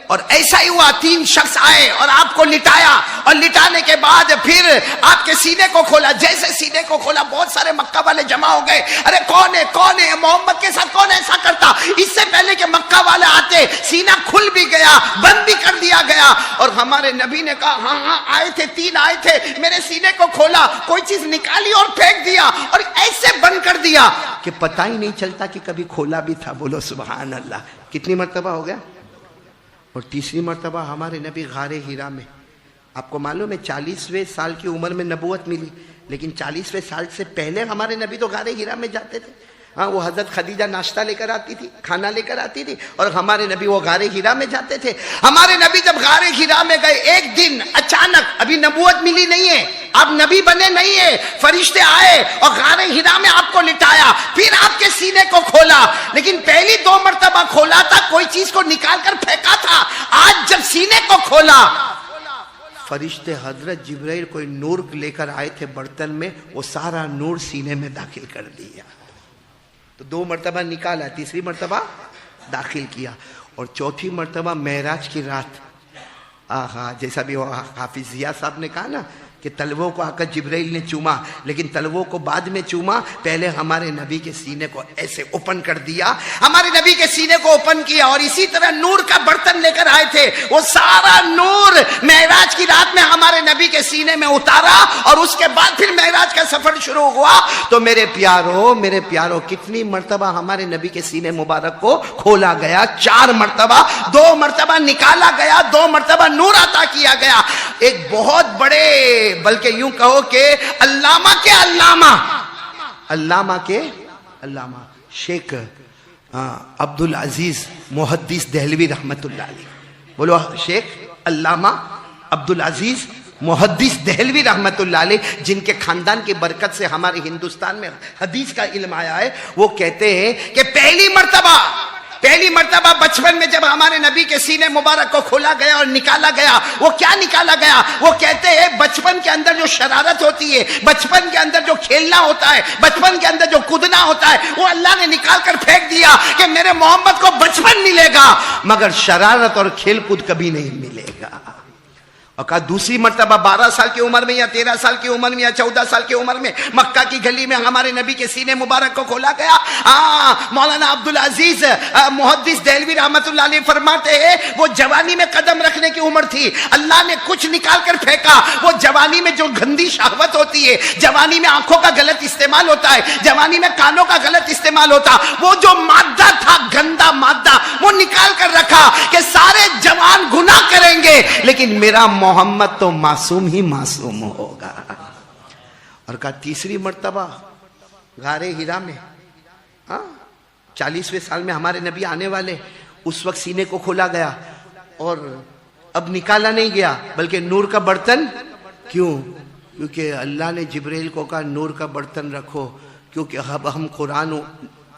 اور ایسا ہی ہوا، 3 شخص آئے اور آپ کو لٹایا اور لٹانے کے بعد پھر آپ کے سینے کو کھولا۔ جیسے سینے کو کھولا بہت سارے مکہ والے جمع ہو گئے، ارے کون ہے محمد کے ساتھ کون ایسا کرتا؟ اس سے پہلے کہ مکہ والے آتے سینہ کھل بھی گیا، بند بھی کر دیا گیا، اور ہمارے نبی نے کہا ہاں آئے تھے، 3 آئے تھے، میرے سینے کو کھولا، کوئی چیز نکالی اور پھینک دیا اور ایسے بند کر دیا کہ پتہ ہی نہیں چلتا کہ کبھی کھولا بھی تھا۔ بولو سبحان اللہ۔ کتنی مرتبہ ہو گیا؟ اور تیسری مرتبہ ہمارے نبی غار ہیرا میں، آپ کو معلوم ہے 40ویں سال کی عمر میں نبوت ملی، لیکن 40ویں سال سے پہلے ہمارے نبی تو غار ہیرا میں جاتے تھے۔ ہاں وہ حضرت خدیجہ ناشتہ لے کر آتی تھی، کھانا لے کر آتی تھی، اور ہمارے نبی وہ غار حرا میں جاتے تھے. ہمارے نبی جب غار حرا میں گئے، ایک دن اچانک، ابھی نبوت ملی نہیں ہے، آپ نبی بنے نہیں ہے، فرشتے آئے اور غار حرا میں آپ کو لٹایا، پھر آپ کے سینے کو کھولا. لیکن پہلی 2 مرتبہ کھولا تھا، کوئی چیز کو نکال کر پھینکا تھا. آج جب سینے کو کھولا، فرشتے حضرت جبرائیل کوئی نور لے کر آئے تھے برتن میں، وہ سارا نور سینے میں داخل کر دیا. تو 2 مرتبہ نکالا، تیسری مرتبہ داخل کیا، اور چوتھی مرتبہ معراج کی رات. آہا، جیسا بھی حافظ ضیاء صاحب نے کہا نا کہ تلووں کو آ کر جبرائیل نے چوما، لیکن تلووں کو بعد میں چوما، پہلے ہمارے نبی کے سینے کو ایسے اوپن کر دیا، ہمارے نبی کے سینے کو اوپن کیا. اور اسی طرح نور کا برتن لے کر آئے تھے، وہ سارا نور معراج کی رات میں ہمارے نبی کے سینے میں اتارا، اور اس کے بعد پھر معراج کا سفر شروع ہوا. تو میرے پیارو کتنی مرتبہ ہمارے نبی کے سینے مبارک کو کھولا گیا؟ 4 مرتبہ. 2 مرتبہ نکالا گیا، 2 مرتبہ نور عطا کیا گیا. ایک بہت بڑے، بلکہ یوں کہو کہ علامہ کے علامہ شیخ عبدالعزیز محدث دہلوی رحمت اللہ علیہ. بولو شیخ علامہ عبدالعزیز محدث دہلوی رحمت اللہ علیہ، جن کے خاندان کی برکت سے ہمارے ہندوستان میں حدیث کا علم آیا ہے. وہ کہتے ہیں کہ پہلی مرتبہ بچپن میں جب ہمارے نبی کے سینے مبارک کو کھولا گیا اور نکالا گیا، وہ کیا نکالا گیا؟ وہ کہتے ہیں بچپن کے اندر جو شرارت ہوتی ہے، بچپن کے اندر جو کھیلنا ہوتا ہے، بچپن کے اندر جو کودنا ہوتا ہے، وہ اللہ نے نکال کر پھینک دیا کہ میرے محمد کو بچپن ملے گا، مگر شرارت اور کھیل کود کبھی نہیں ملے گا. اور کہا دوسری مرتبہ 12 سال کی عمر میں یا 13 سال کی عمر میں یا 14 سال کی عمر میں مکہ کی گلی میں ہمارے نبی کے سینے مبارک کو کھولا گیا. مولانا عبدالعزیز محدث دہلوی رحمت اللہ علیہ فرماتے ہیں وہ جوانی میں قدم رکھنے کی عمر تھی، اللہ نے کچھ نکال کر پھینکا. وہ جوانی میں جو گندی شہوت ہوتی ہے، جوانی میں آنکھوں کا غلط استعمال ہوتا ہے، جوانی میں کانوں کا غلط استعمال ہوتا، وہ جو مادہ تھا، گندا مادہ، وہ نکال کر رکھا کہ سارے جوان گناہ کریں گے لیکن میرا محمد تو معصوم ہی معصوم ہوگا. اور کہا تیسری مرتبہ غار حرا میں 40ویں سال میں ہمارے نبی آنے والے، اس وقت سینے کو کھولا گیا اور اب نکالا نہیں گیا بلکہ نور کا برتن. کیونکہ اللہ نے جبرائیل کو کہا نور کا برتن رکھو، کیونکہ اب ہم قرآن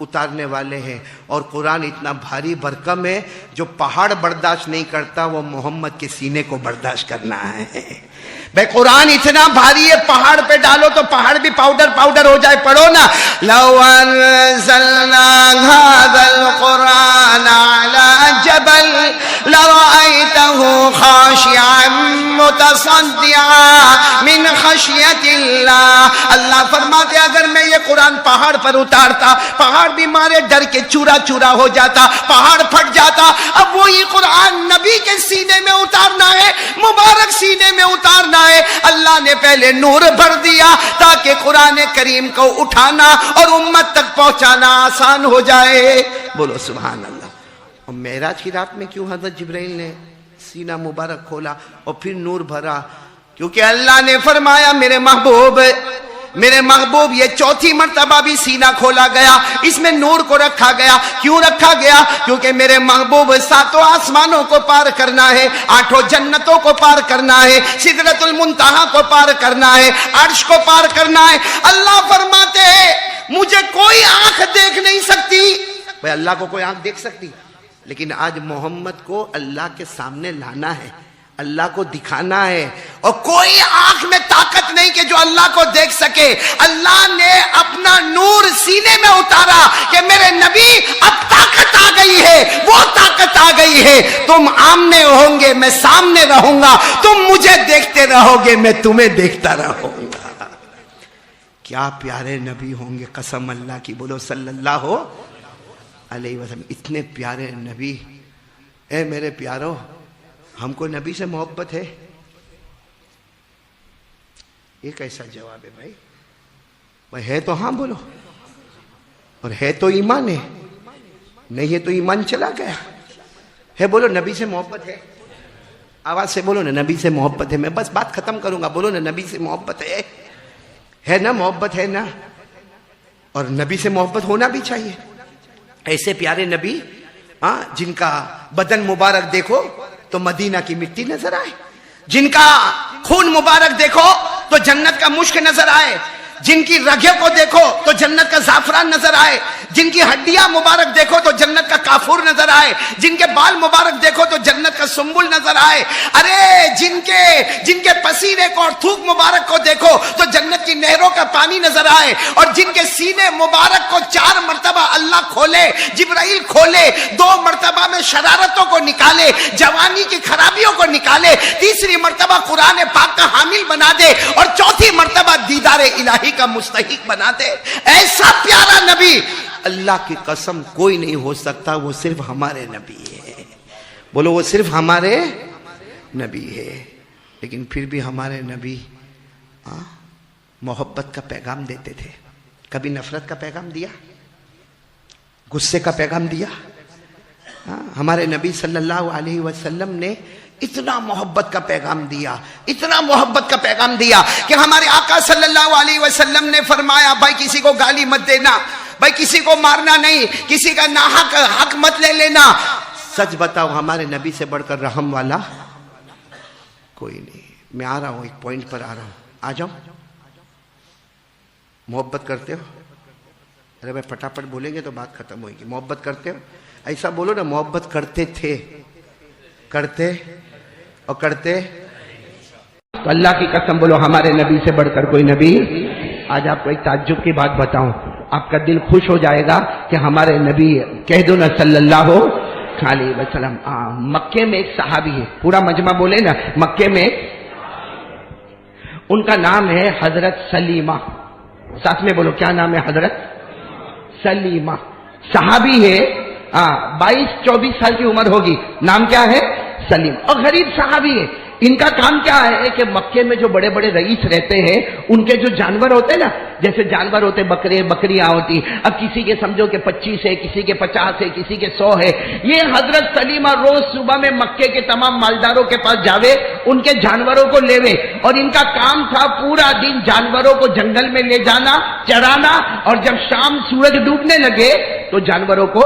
اتارنے والے ہیں، اور قرآن اتنا بھاری بھرکم ہے جو پہاڑ برداشت نہیں کرتا، وہ محمد کے سینے کو برداشت کرنا ہے. بھائی قرآن اتنا بھاری ہے، پہاڑ پہ ڈالو تو پہاڑ بھی پاؤڈر ہو جائے. پڑھو نا، لو انزلنا هذا القرآن على جبل لرأيته خاشعا متصدعا من خشية اللہ. اللہ فرماتے اگر میں یہ قرآن پہاڑ پر اتارتا، پہاڑ بھی مارے ڈر کے چورا چورا ہو جاتا، پہاڑ پھٹ جاتا. اب وہی قرآن نبی کے سینے میں اتارنا ہے، مبارک سینے میں اتارنا ہے. اللہ نے پہلے نور بھر دیا تاکہ قرآن کریم کو اٹھانا اور امت تک پہنچانا آسان ہو جائے. بولو سبحان اللہ. اور معراج کی رات میں کیوں حضرت جبرائیل نے سینہ مبارک کھولا اور پھر نور بھرا؟ کیونکہ اللہ نے فرمایا میرے محبوب یہ 4تھی مرتبہ بھی سینہ کھولا گیا، اس میں نور کو رکھا گیا. کیوں رکھا گیا؟ کیونکہ میرے محبوب 7 آسمانوں کو پار کرنا ہے، 8 جنتوں کو پار کرنا ہے، سدرۃ المنتہا کو پار کرنا ہے، عرش کو پار کرنا ہے. اللہ فرماتے ہیں مجھے کوئی آنکھ دیکھ نہیں سکتی. بھئی اللہ کو کوئی آنکھ دیکھ سکتی؟ لیکن آج محمد کو اللہ کے سامنے لانا ہے، اللہ کو دکھانا ہے، اور کوئی آنکھ میں طاقت نہیں کہ جو اللہ کو دیکھ سکے. اللہ نے اپنا نور سینے میں اتارا کہ میرے نبی اب طاقت آ گئی ہے، وہ طاقت آ گئی ہے. تم آمنے ہوں گے، میں سامنے رہوں گا، تم مجھے دیکھتے رہو گے، میں تمہیں دیکھتا رہوں گا. کیا پیارے نبی ہوں گے، قسم اللہ کی. بولو صلی اللہ علیہ وسلم. اتنے پیارے نبی. اے میرے پیارو، ہم کو نبی سے محبت ہے؟ یہ کیسا جواب ہے بھائی؟ ہے تو ہاں بولو، اور ہے تو ایمان ہے، نہیں ہے تو ایمان چلا گیا ہے. بولو نبی سے محبت ہے؟ آواز سے بولو نا، نبی سے محبت ہے. میں بس بات ختم کروں گا. بولو نا نبی سے محبت ہے نا؟ محبت ہے نا؟ اور نبی سے محبت ہونا بھی چاہیے. ایسے پیارے نبی جن کا بدن مبارک دیکھو تو مدینہ کی مٹی نظر آئے, جن کا خون مبارک دیکھو تو جنت کا مشک نظر آئے, جن کی رگیں کو دیکھو تو جنت کا زعفران نظر آئے, جن کی ہڈیاں مبارک دیکھو تو جنت کا کافور نظر آئے, جن کے بال مبارک دیکھو تو جنت کا سنبل نظر آئے. ارے جن کے پسینے کو اور تھوک مبارک کو دیکھو تو جنت کی نہروں کا پانی نظر آئے, اور جن کے سینے مبارک کو 4 مرتبہ اللہ کھولے, جبرائیل کھولے, 2 مرتبہ میں شرارتوں کو نکالے, جوانی کی خرابیوں کو نکالے, تیسری مرتبہ قرآن پاک کا حامل بنا دے, اور چوتھی مرتبہ دیدار الہی کا مستحق بنا دے. ایسا پیارا نبی اللہ کی قسم کوئی نہیں ہو سکتا, وہ صرف ہمارے نبی ہے. بولو وہ صرف ہمارے نبی ہے. لیکن پھر بھی ہمارے نبی محبت کا پیغام دیتے تھے. کبھی نفرت کا پیغام دیا, غصے کا پیغام دیا؟ ہمارے نبی صلی اللہ علیہ وسلم نے اتنا محبت کا پیغام دیا, اتنا محبت کا پیغام دیا کہ ہمارے آقا صلی اللہ علیہ وسلم نے فرمایا بھائی کسی کو گالی مت دینا, بھائی کسی کو مارنا نہیں, کسی کا ناحق حق مت لے لینا. سچ بتاؤ ہمارے نبی سے بڑھ کر رحم والا کوئی نہیں. میں آ رہا ہوں, ایک پوائنٹ پر آ رہا ہوں, آ جاؤ. محبت کرتے ہو؟ ارے بھائی پٹاپٹ بولیں گے تو بات ختم ہوئے گی. محبت کرتے ہو؟ ایسا بولو نا, محبت کرتے تھے, کرتے اور کرتے. تو اللہ کی قسم بولو ہمارے نبی سے بڑھ کر کوئی نبی. آج آپ کو ایک تعجب کی بات بتاؤں, آپ کا دل خوش ہو جائے گا کہ ہمارے نبی کہہ دو نا صلی اللہ علیہ وسلم. مکے میں ایک صحابی ہے, پورا مجمع بولے نا, مکے میں ان کا نام ہے حضرت سلیمہ. ساتھ میں بولو کیا نام ہے؟ حضرت سلیمہ. صحابی ہے, 22-24 سال کی عمر ہوگی. نام کیا ہے؟ سلیم. اور غریب صحابی ہے. ان کا کام کیا ہے کہ مکے میں جو بڑے بڑے رئیس رہتے ہیں ان کے جو جانور ہوتے ہیں نا, جیسے جانور ہوتے بکرے بکریاں ہوتی, اب کسی کے سمجھو کہ 25 ہے, کسی کے 50 ہے, کسی کے 100 ہے. یہ حضرت سلیمہ روز صبح میں مکے کے تمام مالداروں کے پاس جاوے, ان کے جانوروں کو لیوے, اور ان کا کام تھا پورا دن جانوروں کو جنگل میں لے جانا, چرانا, اور جب شام سورج ڈوبنے لگے تو جانوروں کو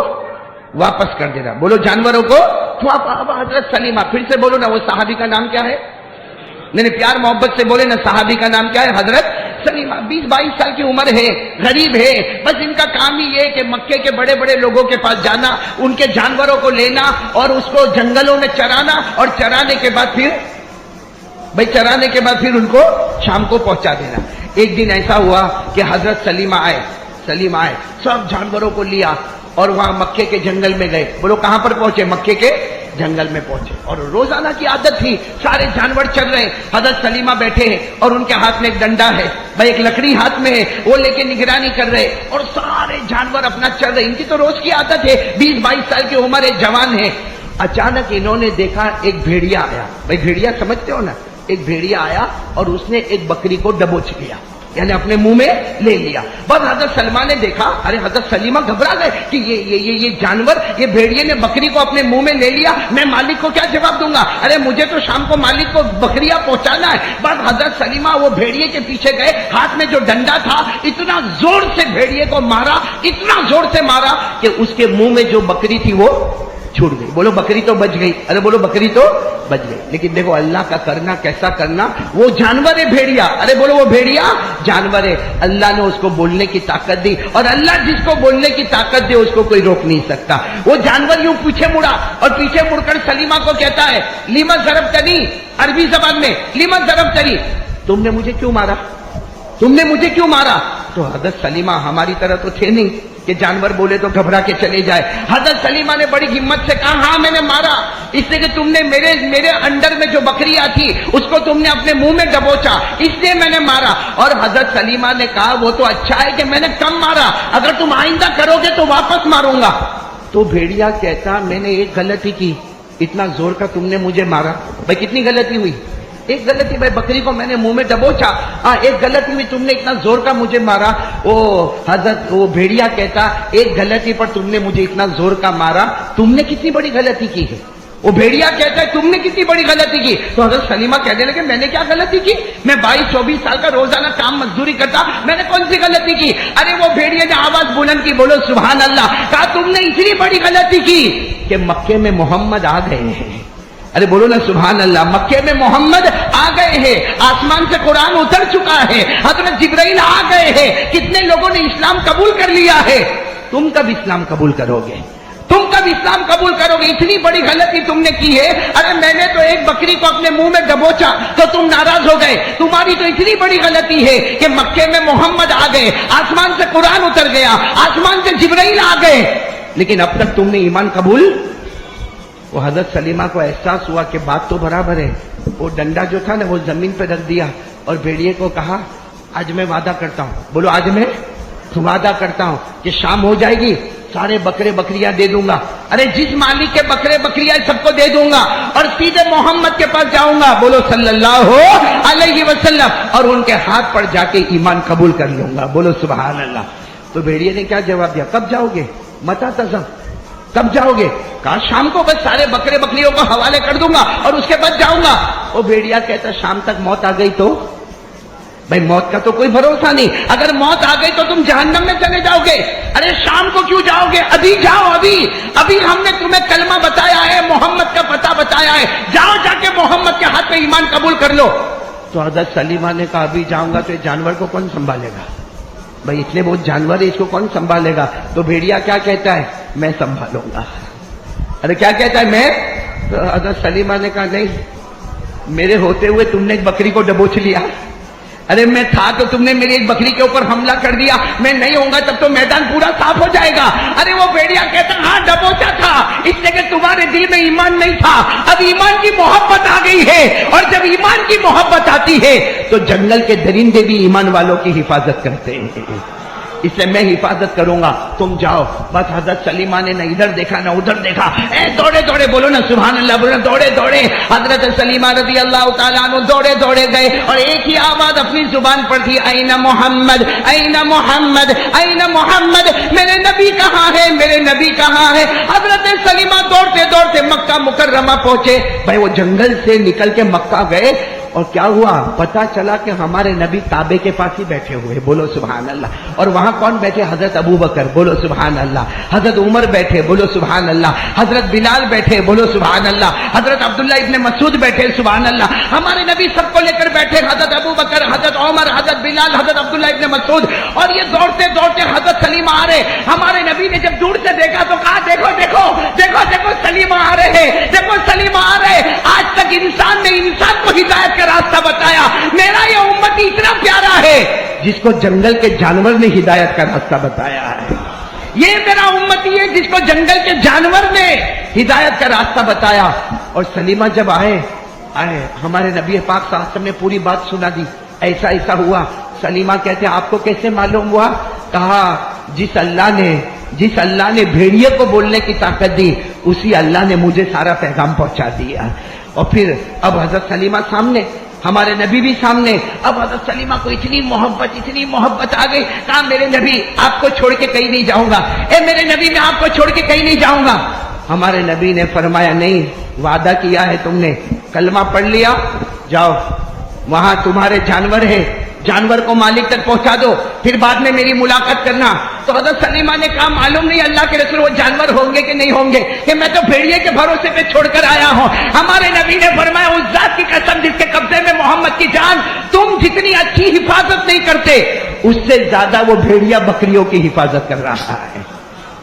واپس کر دینا. بولو جانوروں کو. تو اب حضرت سلیمہ, پھر سے بولو نا وہ صحابی کا نام کیا ہے؟ نہیں پیار محبت سے بولے نا, صحابی کا نام کیا ہے؟ حضرت سلیمہ. 20-22 سال کی عمر ہے, غریب ہے, بس ان کا کام ہی یہ کہ مکے کے بڑے بڑے لوگوں کے پاس جانا, ان کے جانوروں کو لینا اور اس کو جنگلوں میں چرانا, اور چرانے کے بعد پھر ان کو شام کو پہنچا دینا. ایک دن ایسا ہوا کہ حضرت سلیمہ آئے, سب جانوروں کو لیا اور وہاں مکے کے جنگل میں گئے. بولو کہاں پر پہنچے؟ مکے کے جنگل میں پہنچے. اور روزانہ کی عادت تھی, سارے جانور چل رہے ہیں, حضرت سلیمہ بیٹھے ہیں اور ان کے ہاتھ میں ایک ڈنڈا ہے, بھائی ایک لکڑی ہاتھ میں ہے, وہ لے کے نگرانی کر رہے, اور سارے جانور اپنا چل رہے. ان کی تو روز کی عادت ہے, 20-22 سال کی عمر ہے, جوان ہے. اچانک انہوں نے دیکھا ایک بھیڑیا آیا. بھائی بھیڑیا سمجھتے ہو نا, ایک بھیڑیا آیا اور اس نے ایک بکری کو دبوچ لیا, یعنی اپنے منہ میں لے لیا. بس حضرت سلمہ نے دیکھا, ارے حضرت سلیمہ گھبرا گئے کہ یہ جانور, یہ بھیڑیے نے بکری کو اپنے منہ میں لے لیا, میں مالک کو کیا جواب دوں گا؟ ارے مجھے تو شام کو مالک کو بکریاں پہنچانا ہے. بس حضرت سلیمہ وہ بھیڑیے کے پیچھے گئے, ہاتھ میں جو ڈنڈا تھا اتنا زور سے بھیڑیے کو مارا, اتنا زور سے مارا کہ اس کے منہ میں جو بکری تھی وہ چھوٹ گئی. بولو بکری تو بچ گئی. ارے بولو بکری تو بچ گئی. لیکن دیکھو اللہ کا کرنا کیسا کرنا, وہ جانور ہے بھیڑیا. ارے بولو وہ بھیڑیا جانور ہے, اللہ نے اس کو بولنے کی طاقت دی, اور اللہ جس کو بولنے کی طاقت دے اس کو کوئی روک نہیں سکتا. وہ جانور یوں پیچھے مڑا, اور پیچھے مڑ کر سلیمہ کو کہتا ہے لیما ضربتنی, عربی زبان میں لیما ضربتنی, تم نے مجھے کیوں مارا, تم نے مجھے کیوں مارا؟ تو حضرت سلیمہ ہماری طرح تو تھے نہیں کہ جانور بولے تو گھبرا کے چلے جائے. حضرت سلیمہ نے بڑی ہمت سے کہا ہاں میں نے مارا, اس لیے کہ تم نے میرے انڈر میں جو بکریاں تھی اس کو تم نے اپنے منہ میں دبوچا, اس لیے میں نے مارا. اور حضرت سلیمہ نے کہا وہ تو اچھا ہے کہ میں نے کم مارا, اگر تم آئندہ کرو گے تو واپس ماروں گا. تو بھیڑیا کہتا میں نے ایک غلطی کی, اتنا زور کا تم نے مجھے مارا. بھائی کتنی غلطی ہوئی؟ ایک غلطی. بھائی بکری کو میں نے منہ میں دبوچا, ایک غلطی ہوئی, تم نے اتنا زور کا مجھے مارا. وہ بھیڑیا کہتا ایک غلطی پر تم نے مجھے اتنا زور کا مارا, تم نے کتنی بڑی غلطی کی ہے. وہ بھیڑیا کہتا ہے تم نے کتنی بڑی غلطی کی. تو حضرت سلیمہ کہنے لگے میں نے کیا غلطی کی؟ میں 22-24 سال کا روزانہ کام مزدوری کرتا, میں نے کون سی غلطی کی؟ ارے وہ بھیڑیا نے آواز بلند کی, بولو سبحان اللہ, کہا تم نے اتنی بڑی غلطی کی کہ مکے میں محمد آ گئے ہیں. ارے بولو نا سبحان اللہ, مکے میں محمد آ گئے ہیں, آسمان سے قرآن اتر چکا ہے, حضرت جبرائیل آ گئے ہیں, کتنے لوگوں نے اسلام قبول کر لیا ہے, تم کب اسلام قبول کرو گے؟ تم کب اسلام قبول کرو گے؟ اتنی بڑی غلطی تم نے کی ہے. ارے میں نے تو ایک بکری کو اپنے منہ میں دبوچا تو تم ناراض ہو گئے. تمہاری تو اتنی بڑی غلطی ہے کہ مکے میں محمد آ گئے, آسمان سے قرآن اتر گیا, آسمان سے جبرائیل آ گئے, لیکن اب تک تم نے ایمان قبول. وہ حضرت سلیمہ کو احساس ہوا کہ بات تو برابر ہے. وہ ڈنڈا جو تھا نا وہ زمین پہ رکھ دیا اور بھیڑیے کو کہا آج میں وعدہ کرتا ہوں, بولو آج میں وعدہ کرتا ہوں کہ شام ہو جائے گی سارے بکرے بکریاں دے دوں گا. ارے جس مالک کے بکرے بکریاں سب کو دے دوں گا اور سیدھے محمد کے پاس جاؤں گا, بولو صلی اللہ علیہ وسلم, اور ان کے ہاتھ پر جا کے ایمان قبول کر لوں گا, بولو سبحان اللہ. تو بھیڑیے نے کیا جواب دیا؟ کب جاؤ گے؟ متا تزم, کب جاؤ گے؟ کہا شام کو بس سارے بکرے بکریوں کو حوالے کر دوں گا اور اس کے بعد جاؤں گا. وہ بھیڑیا کہتا شام تک موت آ گئی تو؟ بھائی موت کا تو کوئی بھروسہ نہیں, اگر موت آ گئی تو تم جہنم میں چلے جاؤ گے. ارے شام کو کیوں جاؤ گے؟ ابھی جاؤ, ابھی ہم نے تمہیں کلمہ بتایا ہے, محمد کا پتہ بتایا ہے, جاؤ جا کے محمد کے ہاتھ میں ایمان قبول کر لو. تو حضرت سلیمہ نے کہا ابھی جاؤں گا تو یہ جانور کو کون سنبھالے گا؟ بھائی اتنے بہت جانور ہے, اس کو کون سنبھالے گا؟ تو بھیڑیا کیا کہتا ہے؟ میں سنبھالوں گا. ارے کیا کہتا ہے میں؟ تو حضرت سلیمہ نے کہا نہیں, میرے ہوتے ہوئے تم نے ایک بکری کو دبوچ لیا. ارے میں تھا تو تم نے میری ایک بکری کے اوپر حملہ کر دیا, میں نہیں ہوں گا تب تو میدان پورا صاف ہو جائے گا. ارے وہ بھیڑیا کہتا ہاں دبوچا تھا, اس لیے کہ تمہارے دل میں ایمان نہیں تھا, اب ایمان کی محبت آ گئی ہے, اور جب ایمان کی محبت آتی ہے تو جنگل کے درندے بھی ایمان والوں کی حفاظت کرتے ہیں, اس لیے میں حفاظت کروں گا, تم جاؤ. بس حضرت سلیمہ نے نہ ادھر دیکھا نہ ادھر دیکھا, دوڑے دوڑے, بولو نا سبحان اللہ, بولو دوڑے دوڑے. حضرت سلیمہ رضی اللہ تعالیٰ عنہ دوڑے دوڑے گئے اور ایک ہی آواز اپنی زبان پر تھی, این محمد, این محمد, این محمد, میرے نبی کہاں ہے, میرے نبی کہاں ہے. حضرت سلیمہ دوڑتے دوڑتے مکہ مکرمہ پہنچے. بھائی وہ جنگل سے نکل کے مکہ گئے اور کیا ہوا پتا چلا کہ ہمارے نبی کعبے کے پاس ہی بیٹھے ہوئے, بولو سبحان اللہ. اور وہاں کون بیٹھے؟ حضرت ابو بکر, بولو سبحان اللہ. حضرت عمر بیٹھے, بولو سبحان اللہ. حضرت بلال بیٹھے, بولو سبحان اللہ. حضرت عبداللہ ابن مسعود بیٹھے, سبحان اللہ. ہمارے نبی سب کو لے کر بیٹھے, حضرت ابو بکر, حضرت عمر, حضرت بلال, حضرت عبداللہ ابن مسعود. اور یہ دوڑتے دوڑتے حضرت سلیمہ آ رہے. ہمارے نبی نے جب دور سے دیکھا تو کہا دیکھو دیکھو دیکھو دیکھو سلیمہ آ رہے ہیں, دیکھو سلیمہ آ رہے. آج تک انسان نے انسان کو ہدایت کا راستہ بتایا, میرا یہ امتی اتنا پیارا ہے جس کو جنگل کے جانور نے ہدایت کا راستہ بتایا ہے. یہ میرا امتی ہے جس کو جنگل کے جانور نے ہدایت کا راستہ بتایا. اور سلیمہ جب آئے ہمارے نبی پاک صلی اللہ علیہ وسلم نے پوری بات سنا دی, ایسا ایسا ہوا. سلیمہ کہتے ہیں آپ کو کیسے معلوم ہوا؟ کہا جس اللہ نے بھیڑیے کو بولنے کی طاقت دی, اسی اللہ نے مجھے سارا پیغام پہنچا دیا. اور پھر اب حضرت سلیمہ سامنے, ہمارے نبی بھی سامنے. اب حضرت سلیمہ کو اتنی محبت آ گئی, کہا میرے نبی آپ کو چھوڑ کے کہیں نہیں جاؤں گا, اے میرے نبی میں آپ کو چھوڑ کے کہیں نہیں جاؤں گا. ہمارے نبی نے فرمایا نہیں, وعدہ کیا ہے تم نے, کلمہ پڑھ لیا, جاؤ وہاں تمہارے جانور ہے, جانور کو مالک تک پہنچا دو, پھر بعد میں میری ملاقات کرنا. تو حضرت سلیمہ نے کہا معلوم نہیں اللہ کے رسول وہ جانور ہوں گے کہ نہیں ہوں گے, کہ میں تو بھیڑیے کے بھروسے پہ چھوڑ کر آیا ہوں. ہمارے نبی نے فرمایا اس ذات کی قسم جس کے قبضے میں محمد کی جان, تم جتنی اچھی حفاظت نہیں کرتے اس سے زیادہ وہ بھیڑیا بکریوں کی حفاظت کر رہا ہے.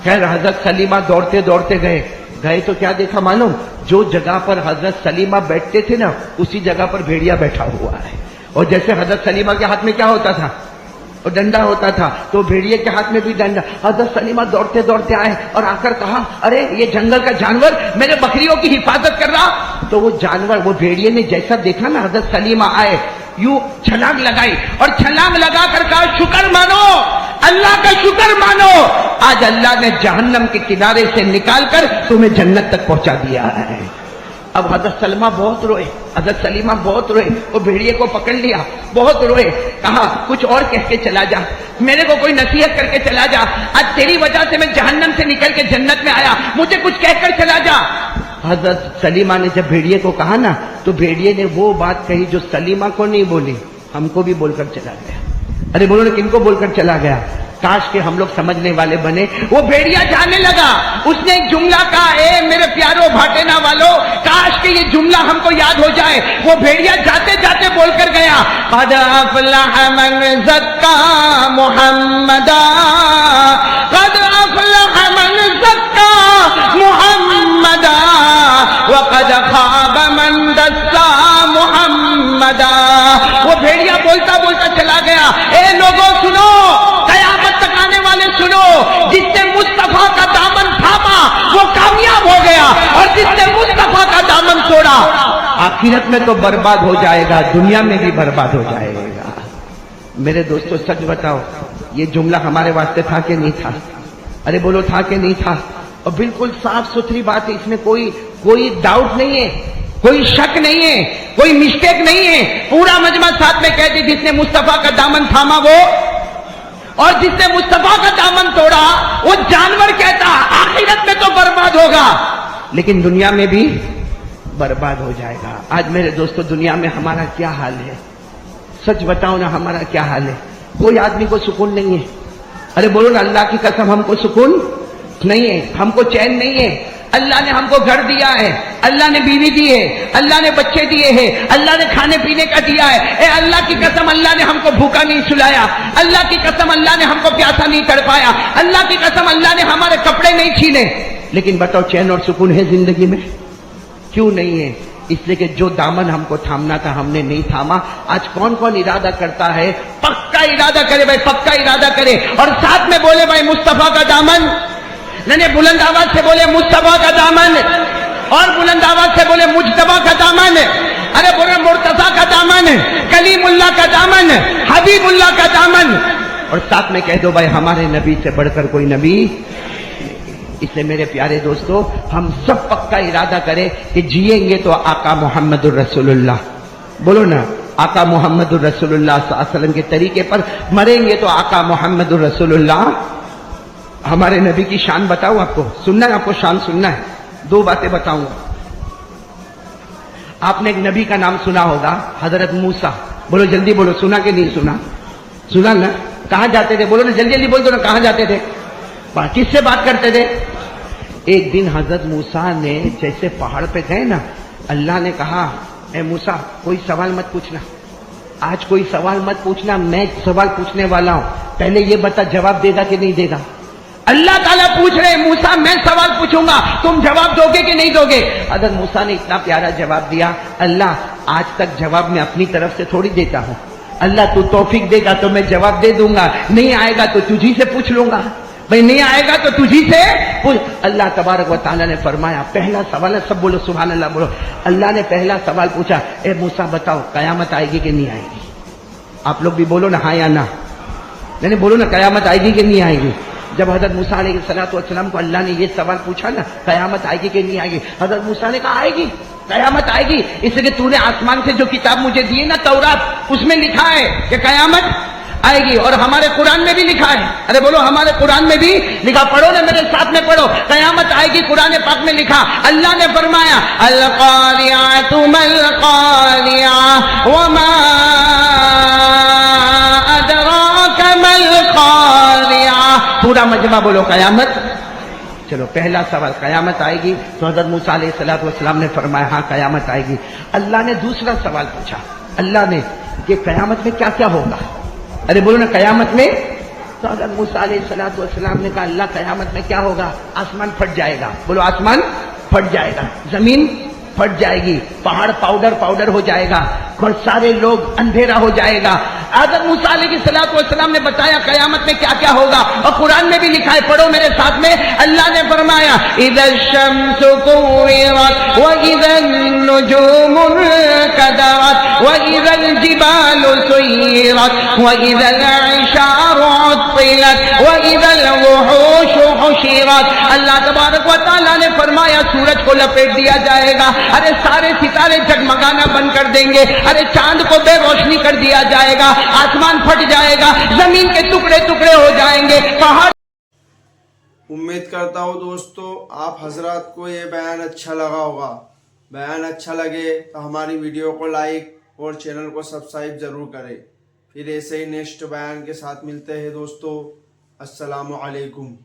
خیر حضرت سلیمہ دوڑتے دوڑتے گئے تو کیا دیکھا معلوم, جو جگہ پر حضرت سلیمہ بیٹھتے تھے نا اسی جگہ پر بھیڑیا بیٹھا ہوا ہے. اور جیسے حضرت سلیمہ کے ہاتھ میں کیا ہوتا تھا, اور ڈنڈا ہوتا تھا, تو بھیڑیے کے ہاتھ میں بھی ڈنڈا. حضرت سلیمہ دوڑتے دوڑتے آئے اور آ کر کہا ارے یہ جنگل کا جانور میرے بکریوں کی حفاظت کر رہا. تو وہ جانور, وہ بھیڑیے نے جیسا دیکھا نا حضرت سلیمہ آئے, یوں چھلانگ لگائی اور چھلانگ لگا کر کہا شکر مانو, اللہ کا شکر مانو, آج اللہ نے جہنم کے کنارے سے نکال کر تمہیں جنت تک پہنچا دیا ہے. اب حضرت سلیمہ بہت روئے, وہ بھیڑیے کو پکڑ لیا, بہت روئے. کہا کچھ اور کہہ کے چلا جا, میرے کو کوئی نصیحت کر کے چلا جا, آج تیری وجہ سے میں جہنم سے نکل کے جنت میں آیا, مجھے کچھ کہہ کر چلا جا. حضرت سلیمہ نے جب بھیڑیے کو کہا نا تو بھیڑیے نے وہ بات کہی جو سلیمہ کو نہیں بولی، ہم کو بھی بول کر چلا گیا. ارے بولو نا کن کو بول کر چلا گیا؟ کاش کہ ہم لوگ سمجھنے والے بنے. وہ بھیڑیا جانے لگا، اس نے ایک جملہ کہا، اے میرے پیارو بھاٹینا والو، کاش کہ یہ جملہ ہم کو یاد ہو جائے. وہ بھیڑیا جاتے جاتے بول کر گیا، قد افلح من زکا محمدا، قد افلح من زکا محمدا، وقد خاب من دسا محمدا. وہ بھیڑیا بولتا بولتا چلا گیا. اے لوگوں سنو، قیامت تک آنے والے سنو، جس نے مصطفیٰ کا دامن تھاما وہ کامیاب ہو گیا، اور جس نے مصطفیٰ کا دامن توڑا آخرت میں تو برباد ہو جائے گا، دنیا میں بھی برباد ہو جائے گا. میرے دوستو سچ بتاؤ، یہ جملہ ہمارے واسطے تھا کہ نہیں تھا؟ ارے بولو تھا کہ نہیں تھا؟ اور بالکل صاف ستھری بات ہے، اس میں کوئی ڈاؤٹ نہیں ہے، کوئی شک نہیں ہے، کوئی مسٹیک نہیں ہے. پورا مجمع ساتھ میں کہتے جس نے مصطفیٰ کا دامن تھاما وہ، اور جس نے مصطفیٰ کا دامن توڑا وہ جانور کہتا آخرت میں تو برباد ہوگا لیکن دنیا میں بھی برباد ہو جائے گا. آج میرے دوستو دنیا میں ہمارا کیا حال ہے؟ سچ بتاؤ نا، ہمارا کیا حال ہے؟ کوئی آدمی کو سکون نہیں ہے. ارے بولو نا اللہ کی قسم، ہم کو سکون نہیں ہے، ہم کو چین نہیں ہے. اللہ نے ہم کو گھر دیا ہے، اللہ نے بیوی دی ہے، اللہ نے بچے دیے ہیں، اللہ نے کھانے پینے کا دیا ہے. اے اللہ کی قسم اللہ نے ہم کو بھوکا نہیں سلایا، اللہ کی قسم اللہ نے ہم کو پیاسا نہیں تڑپایا، اللہ کی قسم اللہ نے ہمارے کپڑے نہیں چھینے. لیکن بتاؤ چین اور سکون ہے زندگی میں؟ کیوں نہیں ہے؟ اس لیے کہ جو دامن ہم کو تھامنا تھا ہم نے نہیں تھاما. آج کون کون ارادہ کرتا ہے؟ پکا ارادہ کرے بھائی، پکا ارادہ کرے، اور ساتھ میں بولے بھائی مصطفیٰ کا دامن. نہیں بلند آواز سے بولے مصطفیٰ کا دامن، اور بلند آواز سے بولے مجتبیٰ کا دامن. ارے بولے مرتضیٰ کا دامن، کلیم اللہ کا دامن، حبیب اللہ کا دامن. اور ساتھ میں کہہ دو بھائی ہمارے نبی سے بڑھ کر کوئی نبی. اس لیے میرے پیارے دوستو ہم سب پکا ارادہ کریں کہ جئیں گے تو آقا محمد الرسول اللہ، بولو نا آقا محمد الرسول اللہ صلی اللہ علیہ وسلم کے طریقے پر مریں گے تو آقا محمد الرسول اللہ. ہمارے نبی کی شان بتاؤں آپ کو؟ سننا ہے آپ کو؟ شان سننا ہے؟ دو باتیں بتاؤں گا. آپ نے ایک نبی کا نام سنا ہوگا، حضرت موسیٰ. بولو جلدی بولو، سنا کہ نہیں سنا؟ سنا نا؟ کہاں جاتے تھے؟ بولو نا جلدی جلدی بول دو نا، کہاں جاتے تھے؟ کس سے بات کرتے تھے؟ ایک دن حضرت موسیٰ نے جیسے پہاڑ پہ گئے نا، اللہ نے کہا اے موسیٰ کوئی سوال مت پوچھنا، آج کوئی سوال مت پوچھنا، میں سوال پوچھنے والا ہوں، پہلے یہ بتا جواب دے گا کہ نہیں دے گا. اللہ تعالیٰ پوچھ رہے موسیٰ میں سوال پوچھوں گا، تم جواب دو گے کہ نہیں دو گے؟ حضرت موسیٰ نے اتنا پیارا جواب دیا، اللہ آج تک جواب میں اپنی طرف سے تھوڑی دیتا ہوں، اللہ تو توفیق دے گا تو میں جواب دے دوں گا، نہیں آئے گا تو تجھی سے پوچھ لوں گا. بھائی نہیں آئے گا تو تجھی سے پوچھ. اللہ تبارک و تعالیٰ نے فرمایا، پہلا سوال ہے، سب بولو سبحان اللہ بولو. اللہ نے پہلا سوال پوچھا، اے موسیٰ بتاؤ قیامت آئے گی کہ نہیں آئے گی؟ آپ لوگ بھی بولو نا ہاں یا نہ. نہیں بولو نا قیامت آئے گی کہ نہیں آئے گی؟ جب حضرت موسیٰ علیہ السلام کو اللہ نے یہ سوال پوچھا نا قیامت آئے گی کہ نہیں آئے گی، حضرت موسیٰ نے کہا آئے گی، قیامت آئے گی، اس لیے کہ تو نے آسمان سے جو کتاب مجھے دی نا تورات، اس میں لکھا ہے کہ قیامت آئے گی، اور ہمارے قرآن میں بھی لکھا ہے. ارے بولو ہمارے قرآن میں بھی لکھا. پڑھو نا میرے ساتھ میں پڑھو، قیامت آئے گی قرآن پاک میں لکھا. اللہ نے فرمایا القاریعۃ مالقاریعۃ وما ادراک مالقاریعۃ. پورا مجمع بولو قیامت. چلو پہلا سوال قیامت آئے گی تو حضرت موسیٰ علیہ السلام نے فرمایا ہاں قیامت آئے گی. اللہ نے دوسرا سوال پوچھا، اللہ نے کہ قیامت میں کیا کیا ہوگا؟ ارے بولو نا قیامت میں. تو حضرت موسیٰ علیہ السلام نے کہا اللہ قیامت میں کیا ہوگا؟ آسمان پھٹ جائے گا. بولو آسمان پھٹ جائے گا، زمین پھٹ جائے گی، پہاڑ پاؤڈر ہو جائے گا، اور سارے لوگ اندھیرا ہو جائے گا. حضرت موسیٰ علیہ السلام نے بتایا قیامت میں کیا کیا ہوگا، اور قرآن میں بھی لکھا ہے، پڑھو میرے ساتھ میں. اللہ نے فرمایا اذا الشمس كورت واذا النجوم انكدرت واذا الجبال سيرت واذا العشار عطلت واذا الوحوش حشرت. اللہ تبارک و تعالیٰ نے فرمایا سورج کو لپیٹ دیا جائے گا، ارے سارے ستارے جگمگانا بند کر دیں گے، ارے چاند کو بے روشنی کر دیا جائے گا، آسمان پھٹ جائے گا، زمین کے ٹکڑے ٹکڑے ہو جائیں گے، پہاڑ امید کرتا ہوں دوستو آپ حضرات کو یہ بیان اچھا لگا ہوگا. بیان اچھا لگے تو ہماری ویڈیو کو لائک اور چینل کو سبسکرائب ضرور کریں. پھر ایسے ہی نیکسٹ بیان کے ساتھ ملتے ہیں دوستو. السلام علیکم.